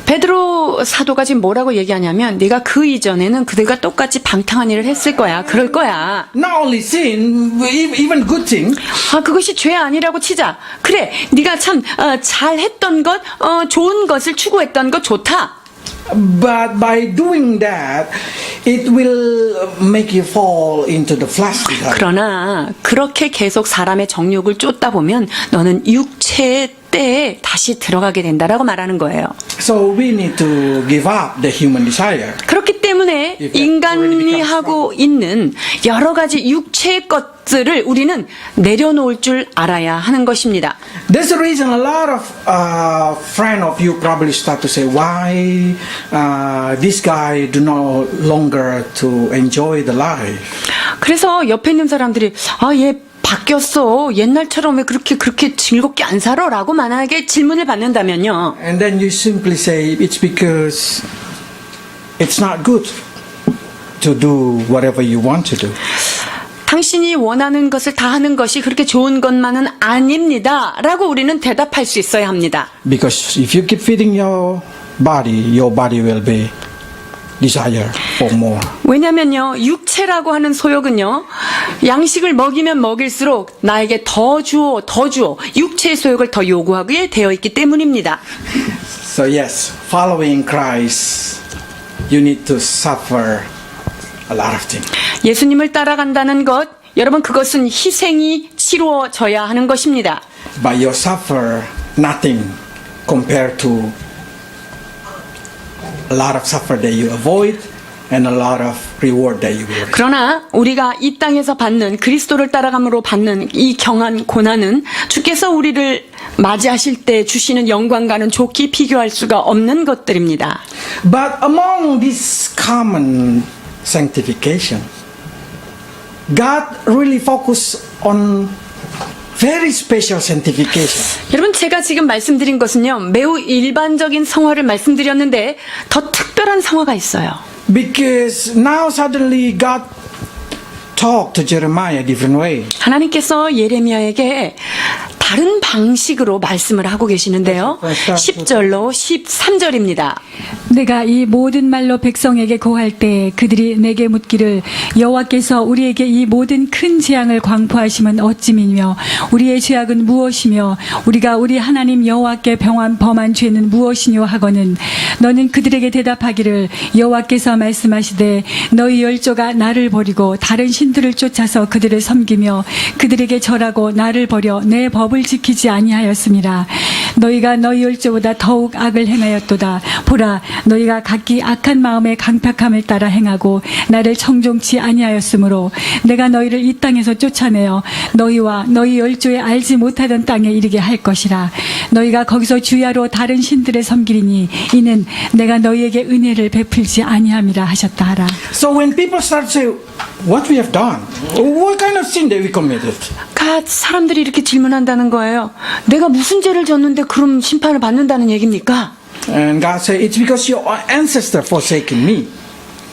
베드로 사도가 지금 뭐라고 얘기하냐면, 네가 그 이전에는 그들과 똑같이 방탕한 일을 했을 거야. 그럴 거야. Not only sin, even good thing. 그것이 죄 아니라고 치자. 그래, 네가 참 잘했던 것, 좋은 것을 추구했던 것 좋다. But by doing that, it will make you fall into the flesh. 그러나 그렇게 계속 사람의 정욕을 쫓다 보면 너는 육체의 때에 다시 들어가게 된다라고 말하는 거예요. So we need to give up the human desire. 그렇기 때문에 인간이 하고 있는 여러 가지 육체의 것들을 우리는 내려놓을 줄 알아야 하는 것입니다. That's the reason a lot of friend of you probably start to say, why this guy do no longer to enjoy the life? 그래서 옆에 있는 사람들이 얘 바뀌었어. 옛날처럼 왜 그렇게 즐겁게 안 살아? 라고 만약에 질문을 받는다면요. And then you simply say, it's because it's not good to do whatever you want to do. 당신이 원하는 것을 다 하는 것이 그렇게 좋은 것만은 아닙니다. 라고 우리는 대답할 수 있어야 합니다. Because if you keep feeding your body will be desire for more. 왜냐면요, 육체라고 하는 소욕은요, 양식을 먹이면 먹일수록 나에게 더 주어, 육체의 소욕을 더 요구하게 되어 있기 때문입니다. So yes, following Christ, you need to suffer a lot of things. 예수님을 따라간다는 것, 여러분 그것은 희생이 치루어져야 하는 것입니다. But you suffer nothing compared to a lot of suffer that you avoid and a lot of reward that you will receive. 그러나 우리가 이 땅에서 받는, 그리스도를 따라감으로 받는 이 경한 고난은 주께서 우리를 맞이하실 때 주시는 영광과는 좋게 비교할 수가 없는 것들입니다. But among this common sanctification, God really focused on very special sanctification. 여러분, 제가 지금 말씀드린 것은요, 매우 일반적인 성화를 말씀드렸는데 더 특별한 성화가 있어요. Because now suddenly God talked to Jeremiah a different way. 하나님께서 예레미야에게 다른 방식으로 말씀을 하고 계시는데요. 10절로 13절입니다. 내가 이 모든 말로 백성에게 고할 때 그들이 내게 묻기를 여호와께서 우리에게 이 모든 큰 재앙을 광포하심은 어찌미며 우리의 죄악은 무엇이며 우리가 우리 하나님 여호와께 범한 죄는 무엇이뇨 하거늘 너는 그들에게 대답하기를 여호와께서 말씀하시되 너희 열조가 나를 버리고 다른 신들을 쫓아서 그들을 섬기며 그들에게 절하고 나를 버려 내 법을 지키지 아니하였음이라. 너희가 너희 열조보다 더욱 악을 행하였도다. 보라, 너희가 각기 악한 마음의 강팍함을 따라 행하고 나를 청종치 아니하였으므로 내가 너희를 이 땅에서 쫓아내어 너희와 너희 열조에 알지 못하던 땅에 이르게 할 것이라. 너희가 거기서 주야로 다른 신들을 섬기리니 이는 내가 너희에게 은혜를 베풀지 아니함이라 하셨다 하라. So when people start to say, what we have done, what kind of sin that we committed? 사람들이 이렇게 질문한다는 거예요. 내가 무슨 죄를 졌는데 그럼 심판을 받는다는 얘기입니까? And God said, it's because your ancestor forsaken me.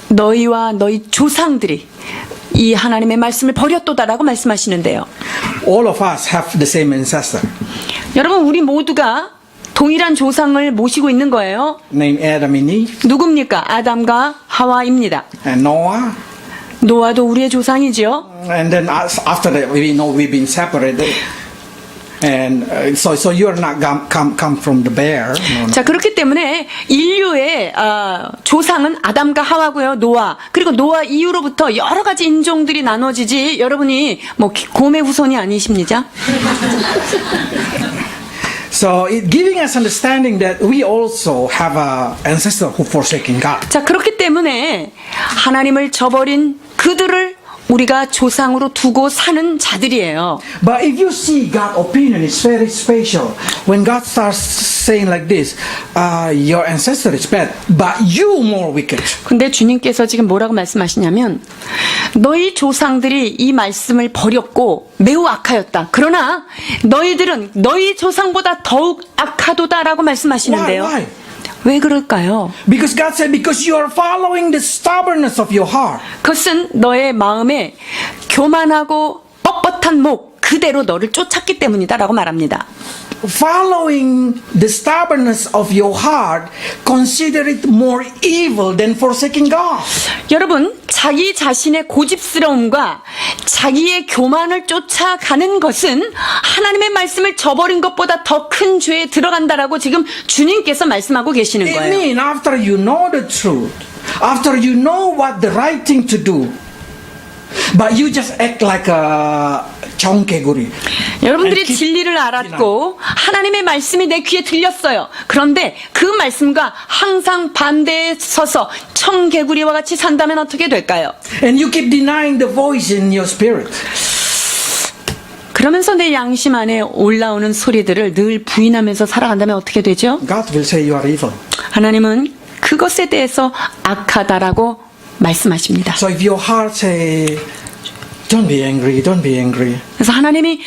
너희와 너희 조상들이 이 하나님의 말씀을 버렸도다라고 말씀하시는데요. All of us have the same ancestor. 여러분, 우리 모두가 동일한 조상을 모시고 있는 거예요. named Adam and Eve, 누굽니까? 아담과 하와입니다. and Noah. 노아도 우리의 조상이죠. And then after that, we know we've been separated. And so you're not come from the bear. No, no. 자, 그렇기 때문에 인류의 조상은 아담과 하와고요. 노아. 그리고 노아 이후로부터 여러 가지 인종들이 나눠지지. 여러분이 뭐 곰의 후손이 아니십니까? So it giving us understanding that we also have an ancestor who forsaken God. 자, 그렇기 때문에 하나님을 저버린 그들을 우리가 조상으로 두고 사는 자들이에요. But if you see God's opinion, it's very special. When God starts saying like this, your ancestor is bad, but you more wicked. 근데 주님께서 지금 뭐라고 말씀하시냐면 너희 조상들이 이 말씀을 버렸고 매우 악하였다. 그러나 너희들은 너희 조상보다 더욱 악하도다라고 말씀하시는데요. Why? 왜 그럴까요? Because God said, because you are following the stubbornness of your heart. 그것은 너의 마음에 교만하고 뻣뻣한 목 그대로 너를 쫓았기 때문이다라고 말합니다. Following the stubbornness of your heart, consider it more evil than forsaking God. 여러분, 자기 자신의 고집스러움과 자기의 교만을 쫓아가는 것은 하나님의 말씀을 저버린 것보다 더 큰 죄에 들어간다라고 지금 주님께서 말씀하고 계시는 It 거예요. means after you know the truth, after you know what the right thing to do, but you just act like a 청개구리. 여러분들이 And keep- 진리를 알았고 하나님의 말씀이 내 귀에 들렸어요. 그런데 그 말씀과 항상 반대에 서서 청개구리와 같이 산다면 어떻게 될까요? And you keep denying the voice in your spirit. 그러면서 내 양심 안에 올라오는 소리들을 늘 부인하면서 살아간다면 어떻게 되죠? God will say you are evil. 하나님은 그것에 대해서 악하다라고 말씀하십니다. So if your heart say, don't be angry, don't be angry. 그래서 하나님이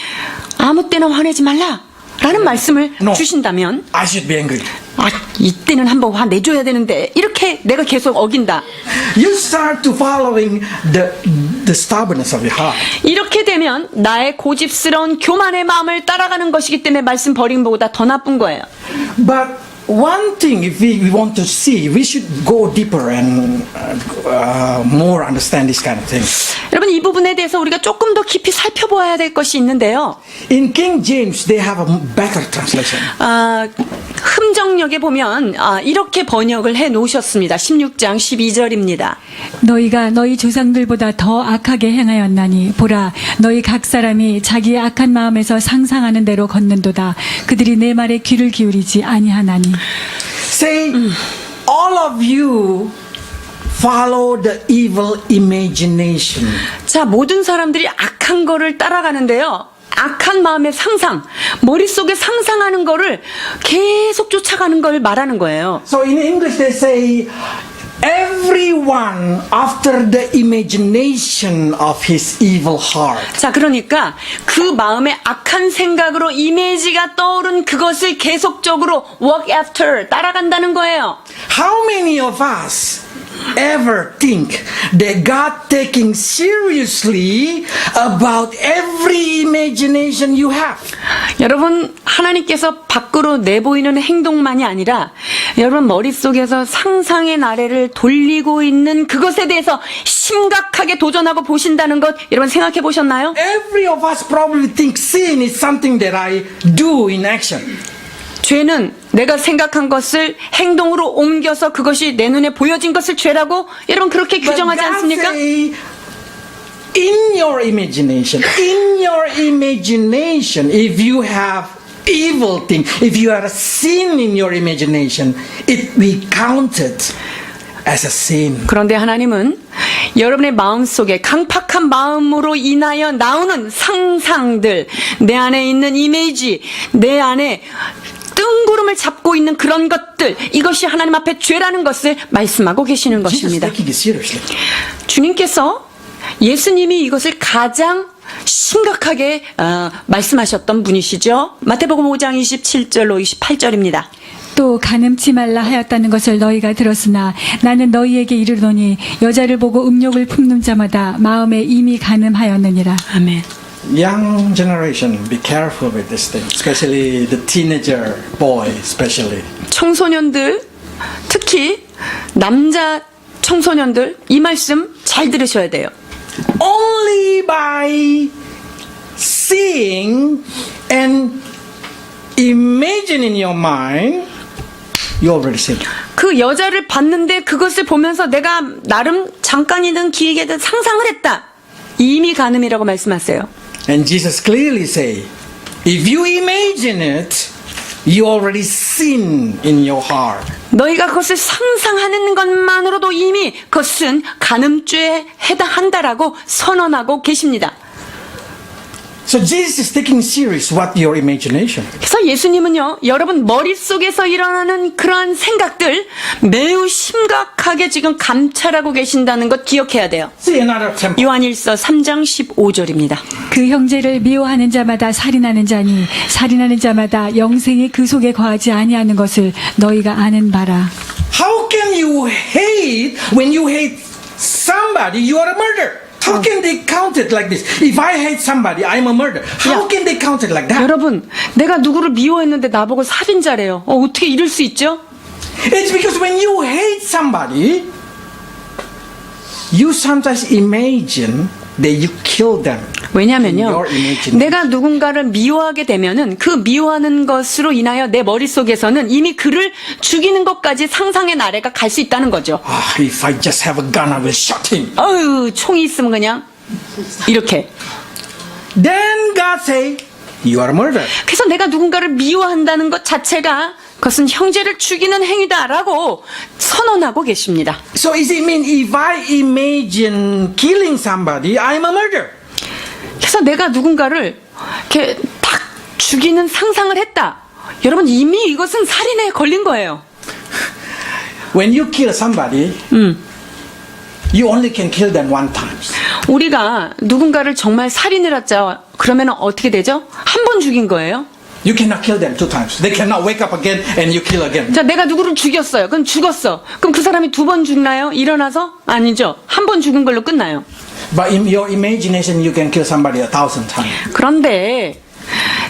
아무 때나 화내지 말라라는 말씀을 No. 주신다면 I should be angry. 이때는 한번 화 내줘야 되는데 이렇게 내가 계속 어긴다. You start to following the stubbornness of your heart. 이렇게 되면 나의 고집스러운 교만의 마음을 따라가는 것이기 때문에 말씀 버린 것보다 더 나쁜 거예요. But one thing, if we want to see, we should go deeper and more understand this kind of thing. 여러분 이 부분에 대해서 우리가 조금 더 깊이 살펴보아야 될 것이 있는데요. In King James, they have a better translation. 흠정역에 보면 이렇게 번역을 해 놓으셨습니다. 16장 12절입니다. 너희가 너희 조상들보다 더 악하게 행하였나니 보라 너희 각 사람이 자기의 악한 마음에서 상상하는 대로 걷는도다. 그들이 내 말에 귀를 기울이지 아니하나니. Say, all of you follow the evil imagination. 자, 모든 사람들이 악한 거를 따라가는데요. 악한 마음의 상상, 머릿속에 상상하는 거를 계속 쫓아가는 걸 말하는 거예요. So in English, they say, everyone after the imagination of his evil heart. 자, 그러니까 그 마음에 악한 생각으로 이미지가 떠오른 그것을 계속적으로 walk after, 따라간다는 거예요. How many of us ever think that God taking seriously about every imagination you have? 여러분, 하나님께서 밖으로 내보이는 행동만이 아니라 여러분 머릿속에서 상상의 나래를 돌리고 있는 그것에 대해서 심각하게 도전하고 보신다는 것 여러분 생각해 보셨나요? Every of us probably think sin is something that I do in action. 죄는 내가 생각한 것을 행동으로 옮겨서 그것이 내 눈에 보여진 것을 죄라고 여러분 그렇게 But 규정하지 God 않습니까? say, in your imagination, if you have evil thing, if you are a sin in your imagination, it will be counted as a sin. 그런데 하나님은 여러분의 마음속에 강팍한 마음으로 인하여 나오는 상상들, 내 안에 있는 이미지, 내 안에 뜬구름을 잡고 있는 그런 것들, 이것이 하나님 앞에 죄라는 것을 말씀하고 계시는 Jesus 것입니다. taking it seriously. 주님께서 예수님이 이것을 가장 심각하게 말씀하셨던 분이시죠. 마태복음 5장 27절로 28절입니다. 또 간음치 말라 하였다는 것을 너희가 들었으나 나는 너희에게 이르노니 여자를 보고 음욕을 품는 자마다 마음에 이미 간음하였느니라. 아멘. Young generation, be careful with this thing, especially the teenager boy, especially. 청소년들, 특히 남자 청소년들, 이 말씀 잘 들으셔야 돼요. Only by seeing and imagining in your mind, you already sin. 그 여자를 봤는데 그것을 보면서 내가 나름 잠깐이든 길게든 상상을 했다. 이미 간음이라고 말씀하세요. And Jesus clearly say, if you imagine it, you already sin in your heart. 너희가 그것을 상상하는 것만으로도 이미 그것은 간음죄에 해당한다라고 선언하고 계십니다. So Jesus is taking serious what your imagination. 그래서 예수님은요, 여러분 머릿속에서 일어나는 그러한 생각들 매우 심각하게 지금 감찰하고 계신다는 것 기억해야 돼요. See another example. 요한일서 3장 15절입니다. 그 형제를 미워하는 자마다 살인하는 자니 살인하는 자마다 영생이 그 속에 거하지 아니하는 것을 너희가 아는 바라. How can you hate when you hate somebody? You are a murderer. How can they count it like this? If I hate somebody, I'm a murderer. How can they count it like that? 여러분, 내가 누구를 미워했는데 나보고 살인자래요. 어떻게 이럴 수 있죠? It's because when you hate somebody, you sometimes imagine that you kill them. 왜냐면요, Your imagination. 내가 누군가를 미워하게 되면은 그 미워하는 것으로 인하여 내 머릿속에서는 이미 그를 죽이는 것까지 상상의 나래가 갈 수 있다는 거죠. If I just have a gun, I will shot him. 어휴, 총이 있으면 그냥 이렇게. Then God say, you are a murderer. 그래서 내가 누군가를 미워한다는 것 자체가 그것은 형제를 죽이는 행위다라고 선언하고 계십니다. So is it mean if I imagine killing somebody, I'm a murderer? 그래서 내가 누군가를 이렇게 딱 죽이는 상상을 했다. 여러분 이미 이것은 살인에 걸린 거예요. When you kill somebody, you only can kill them one time. 우리가 누군가를 정말 살인을 하자 그러면 어떻게 되죠? 한 번 죽인 거예요. You cannot kill them two times. They cannot wake up again and you kill again. 자, 내가 누구를 죽였어요. 그럼 죽었어. 그럼 그 사람이 두 번 죽나요? 일어나서? 아니죠. 한 번 죽은 걸로 끝나요. But in your imagination, you can kill somebody 1,000 times. 그런데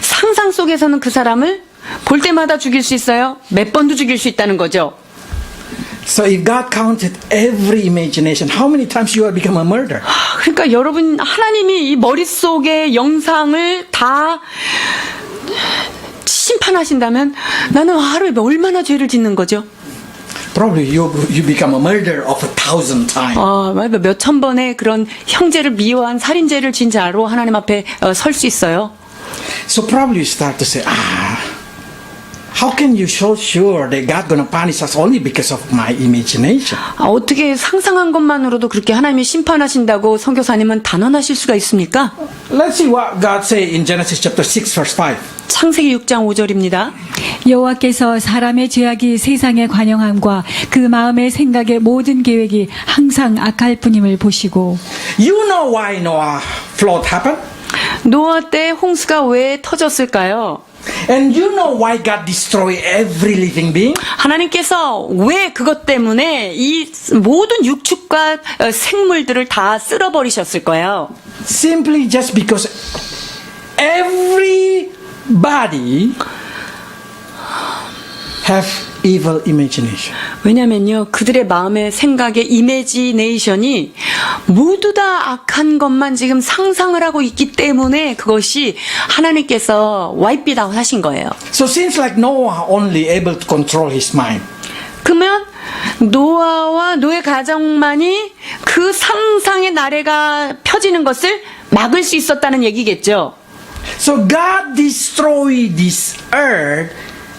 상상 속에서는 그 사람을 볼 때마다 죽일 수 있어요. 몇 번도 죽일 수 있다는 거죠. So if God counted every imagination, how many times you have become a murderer? 그러니까 여러분 하나님이 이 머릿속의 영상을 다 심판하신다면 나는 하루에 얼마나 죄를 짓는 거죠? Probably you become a murderer of 1,000 times. 몇천 번의 그런 형제를 미워한 살인죄를 진 자로 하나님 앞에 설 수 있어요. So probably you start to say, how can you so sure that God gonna punish us only because of my imagination? 어떻게 상상한 것만으로도 그렇게 하나님이 심판하신다고 선교사님은 단언하실 수가 있습니까? Let's see what God say in Genesis chapter 6 verse 5. 창세기 6장 5절입니다. 여호와께서 사람의 죄악이 세상에 관영함과 그 마음의 생각의 모든 계획이 항상 악할 뿐임을 보시고 You know why Noah flood happened? 노아 때 홍수가 왜 터졌을까요? And you know why God destroyed every living being? 하나님께서 왜 그것 때문에 이 모든 육축과 생물들을 다 쓸어버리셨을 거예요? Simply just because everybody have evil imagination. 왜냐면요, 그들의 마음의 생각의 이미지네이션이 모두 다 악한 것만 지금 상상을 하고 있기 때문에 그것이 하나님께서 wipe it out 하신 거예요. So seems like Noah only able to control his mind. 그러면 노아와 노의 가정만이 그 상상의 나래가 펴지는 것을 막을 수 있었다는 얘기겠죠. So God destroyed this earth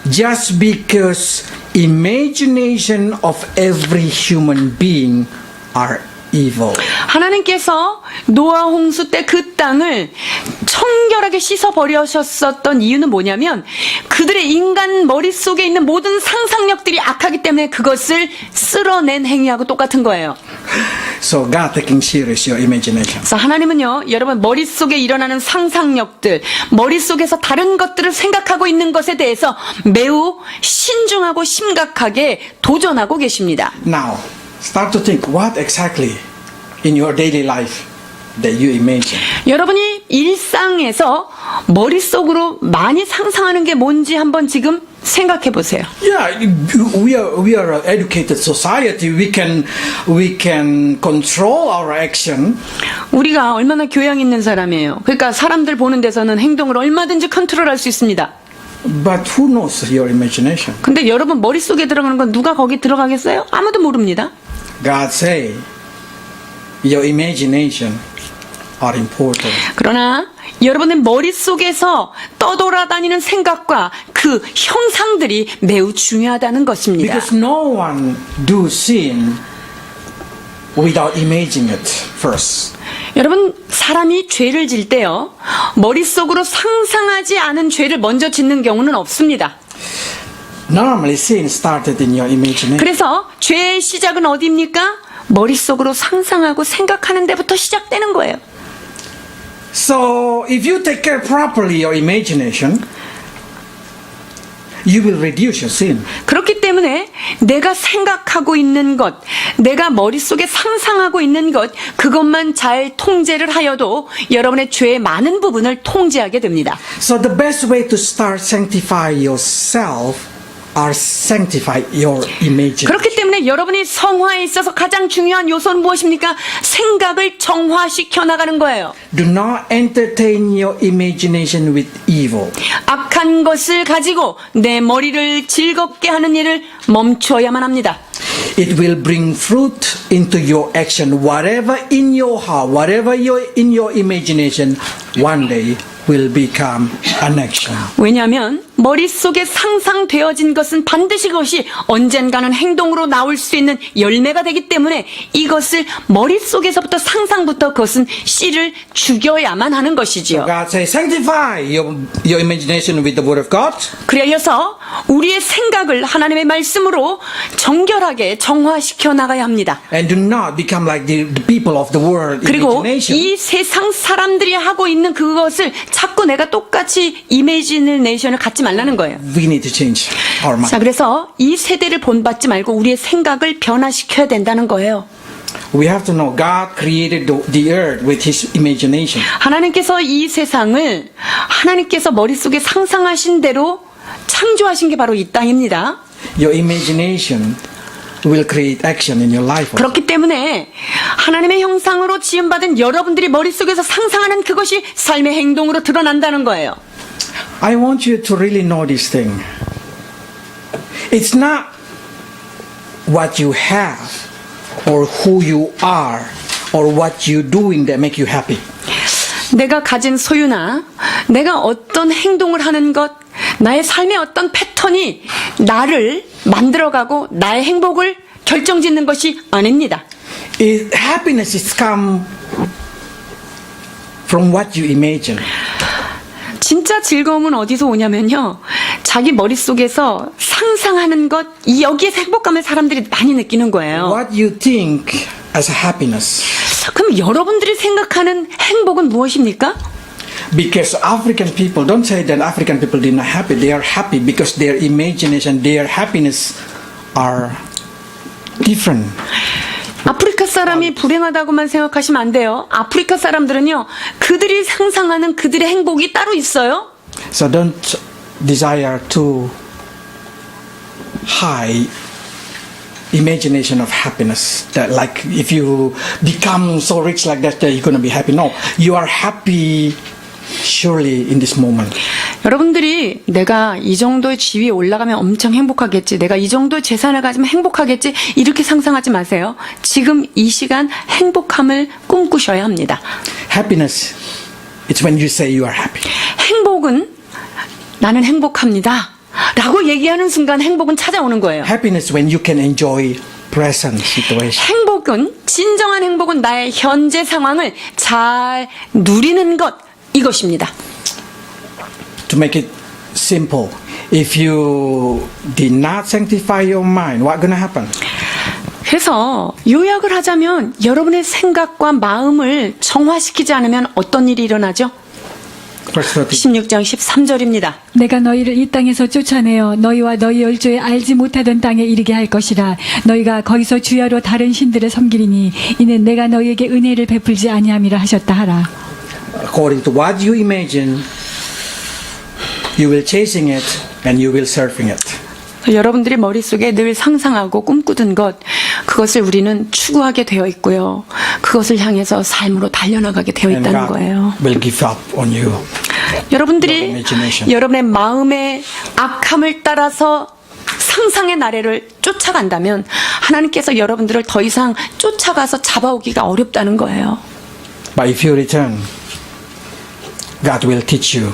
just because imagination of every human being are evil. 하나님께서 노아 홍수 때 그 땅을 청결하게 씻어버리셨었던 이유는 뭐냐면 그들의 인간 머릿속에 있는 모든 상상력들이 악하기 때문에 그것을 쓸어낸 행위하고 똑같은 거예요. So God taking serious your imagination. 그래서 하나님은요, 여러분 머릿속에 일어나는 상상력들, 머릿속에서 다른 것들을 생각하고 있는 것에 대해서 매우 신중하고 심각하게 도전하고 계십니다. Now, start to think what exactly in your daily life that you imagine. 여러분이 일상에서 머릿속으로 많이 상상하는 게 뭔지 한번 지금 생각해 보세요. Yeah, we are an educated society. We can control our action. 우리가 얼마나 교양 있는 사람이에요. 그러니까 사람들 보는 데서는 행동을 얼마든지 컨트롤할 수 있습니다. But who knows your imagination? 근데 여러분 머릿속에 들어가는 건 누가 거기 들어가겠어요? 아무도 모릅니다. God say, your imagination are important. 그러나 여러분의 머릿속에서 떠돌아다니는 생각과 그 형상들이 매우 중요하다는 것입니다. Because no one do sin without imagining it first. 여러분, 사람이 죄를 질 때요, 머릿속으로 상상하지 않은 죄를 먼저 짓는 경우는 없습니다. Normally sin started in your imagination. 그래서 죄의 시작은 어디입니까? 머릿속으로 상상하고 생각하는 데부터 시작되는 거예요. So if you take care properly your imagination, you will reduce your sin. 그렇기 때문에 내가 생각하고 있는 것, 내가 머릿속에 상상하고 있는 것, 그것만 잘 통제를 하여도 여러분의 죄의 많은 부분을 통제하게 됩니다. So the best way to start sanctify yourself are sanctify your imagination. 그렇기 때문에 여러분이 성화에 있어서 가장 중요한 요소는 무엇입니까? 생각을 정화시켜 나가는 거예요. Do not entertain your imagination with evil. 악한 것을 가지고 내 머리를 즐겁게 하는 일을 멈춰야만 합니다. It will bring fruit into your action. Whatever in your heart, whatever in your imagination, one day will become an action. 왜냐하면 머릿속에 상상되어진 것은 반드시 그것이 언젠가는 행동으로 나올 수 있는 열매가 되기 때문에 이것을 머릿속에서부터 상상부터 그것은 씨를 죽여야만 하는 것이지요. God says, sanctify your imagination with the word of God. 그래서 우리의 생각을 하나님의 말씀으로 정결하게 정화시켜 나가야 합니다. And do not become like the people of the world 그리고 imagination. 이 세상 사람들이 하고 있는 그것을 자꾸 내가 똑같이 이미지네이션을 갖지 말라는 거예요. We need to change our mind. 자, 그래서 이 세대를 본받지 말고 우리의 생각을 변화시켜야 된다는 거예요. We have to know God created the earth with His imagination. 하나님께서 이 세상을 하나님께서 머릿속에 상상하신 대로 창조하신 게 바로 이 땅입니다. Your imagination will create action in your life. 그렇기 때문에 하나님의 형상으로 지음받은 여러분들이 머릿속에서 상상하는 그것이 삶의 행동으로 드러난다는 거예요. I want you to really know this thing. It's not what you have or who you are or what you're doing that make you happy. 내가 가진 소유나 내가 어떤 행동을 하는 것, 나의 삶의 어떤 패턴이 나를 만들어가고 나의 행복을 결정짓는 것이 아닙니다. Happiness is come from what you imagine. 진짜 즐거움은 어디서 오냐면요, 자기 머릿속에서 상상하는 것, 여기에서 행복감을 사람들이 많이 느끼는 거예요. What you think as a happiness. 그럼 여러분들이 생각하는 행복은 무엇입니까? Because African people, don't say that African people are not happy. They are happy because their imagination, their happiness are different. 아프리카 사람이 불행하다고만 생각하시면 안 돼요. 아프리카 사람들은요, 그들이 상상하는 그들의 행복이 따로 있어요. So don't desire too high imagination of happiness. That like if you become so rich like that, you're going to be happy. No, you are happy surely in this moment. 여러분들이 내가 이 정도의 지위에 올라가면 엄청 행복하겠지, 내가 이 정도의 재산을 가지면 행복하겠지, 이렇게 상상하지 마세요. 지금 이 시간 행복함을 꿈꾸셔야 합니다. Happiness, it's when you say you are happy. 행복은 나는 행복합니다 라고 얘기하는 순간 행복은 찾아오는 거예요. Happiness when you can enjoy present situation. 행복은, 진정한 행복은 나의 현재 상황을 잘 누리는 것, 이것입니다. To make it simple, if you did not sanctify your mind, what's going to happen? 그래서 요약을 하자면 여러분의 생각과 마음을 정화시키지 않으면 어떤 일이 일어나죠? Verse 30. 16장 13절입니다. 내가 너희를 이 땅에서 쫓아내어 너희와 너희 열조에 알지 못하던 땅에 이르게 할 것이라. 너희가 거기서 주야로 다른 신들을 섬기리니 이는 내가 너희에게 은혜를 베풀지 아니함이라 하셨다 하라. According to what you imagine, you will chasing it and you will surfing it. 여러분들이 머릿속에 늘 상상하고 꿈꾸던 것, 그것을 우리는 추구하게 되어 있고요. 그것을 향해서 삶으로 달려나가게 되어 And 있다는 God 거예요. will give up on you. 여러분들이 Imagination. 여러분의 마음의 악함을 따라서 상상의 나래를 쫓아간다면 하나님께서 여러분들을 더 이상 쫓아가서 잡아오기가 어렵다는 거예요. But if you return, God will teach you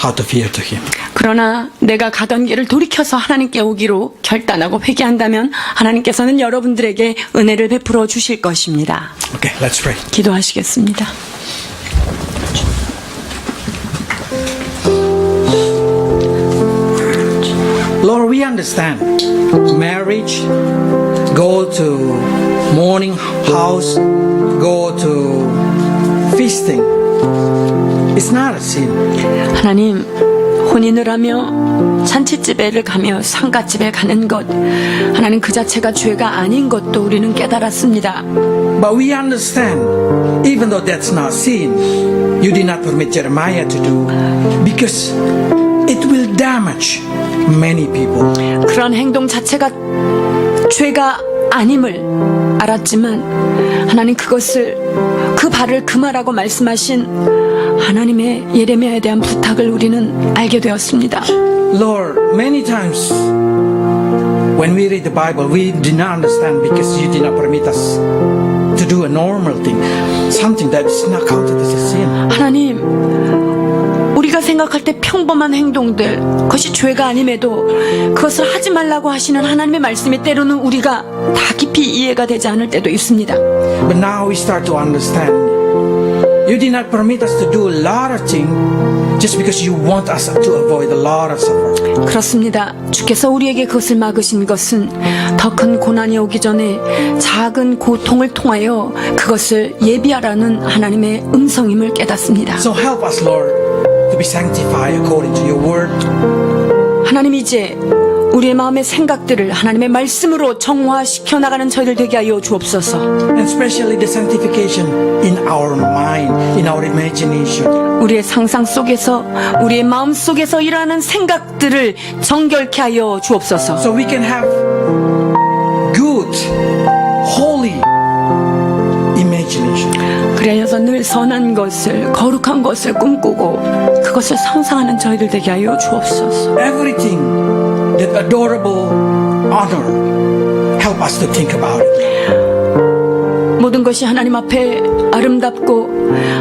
how to fear to Him. 그러나 내가 가던 길을 돌이켜서 하나님께 오기로 결단하고 회개한다면 하나님께서는 여러분들에게 은혜를 베풀어 주실 것입니다. Okay, let's pray. 기도하시겠습니다. Lord, we understand marriage, go to morning house, go to feasting. It's not a sin. 하나님, 혼인을 하며 잔치집에를 가며 상가집에 가는 것, 하나님 그 자체가 죄가 아닌 것도 우리는 깨달았습니다. But we understand, even though that's not sin, you did not permit Jeremiah to do because it will damage many people. 그런 행동 자체가 죄가 아님을 알았지만 하나님 그것을 그 발을 금하라고 말씀하신 하나님의 예레미야에 대한 부탁을 우리는 알게 되었습니다. Lord, many times when we read the Bible, we did not understand because you did not permit us to do a normal thing, something that is not counted as a sin. 하나님, 우리가 생각할 때 평범한 행동들, 그것이 죄가 아님에도 그것을 하지 말라고 하시는 하나님의 말씀이 때로는 우리가 다 깊이 이해가 되지 않을 때도 있습니다. But now we start to understand. You did not permit us to do a lot of things just because you want us to avoid a lot of suffering. 그렇습니다. 주께서 우리에게 그것을 막으신 것은 더 큰 고난이 오기 전에 작은 고통을 통하여 그것을 예비하라는 하나님의 음성임을 깨닫습니다. So help us, Lord, to be sanctified according to your word. 하나님 이제 우리의 마음의 생각들을 하나님의 말씀으로 정화시켜 나가는 저희들 되게 하여 주옵소서. And especially the sanctification in our mind, in our imagination. 우리의 상상 속에서 우리의 마음 속에서 일어나는 생각들을 정결케 하여 주옵소서. So we can have good, holy imagination. 그래서 늘 선한 것을 거룩한 것을 꿈꾸고 그것을 상상하는 저희들 되게 하여 주옵소서. Everything that adorable honor, help us to think about it. 모든 것이 하나님 앞에 아름답고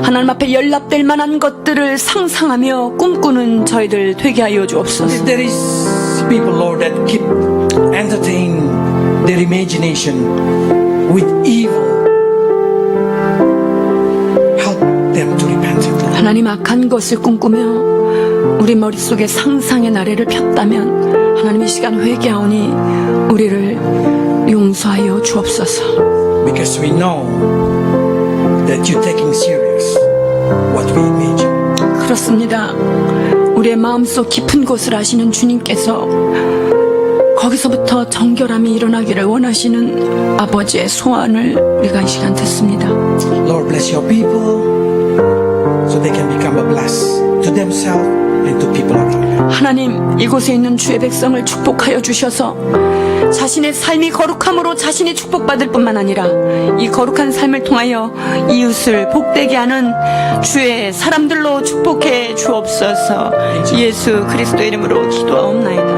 하나님 앞에 연락될 만한 것들을 상상하며 꿈꾸는 저희들 되게 하여 주옵소서. There is people, Lord, that keep entertain their imagination with evil. Help them to repent. 하나님 악한 것을 꿈꾸며 우리 머릿속에 상상의 나래를 폈다면 하나님 이 시간 회개하오니 우리를 용서하여 주옵소서. Because we know that you're taking serious what we imagine. 그렇습니다. 우리의 마음속 깊은 곳을 아시는 주님께서 거기서부터 정결함이 일어나기를 원하시는 아버지의 소원을 우리가 이 시간 듣습니다. Lord, bless your people so they can become a bless to themselves and to people around them. 하나님, 이곳에 있는 주의 백성을 축복하여 주셔서 자신의 삶이 거룩함으로 자신이 축복받을 뿐만 아니라 이 거룩한 삶을 통하여 이웃을 복되게 하는 주의 사람들로 축복해 주옵소서. 예수 그리스도 이름으로 기도하옵나이다.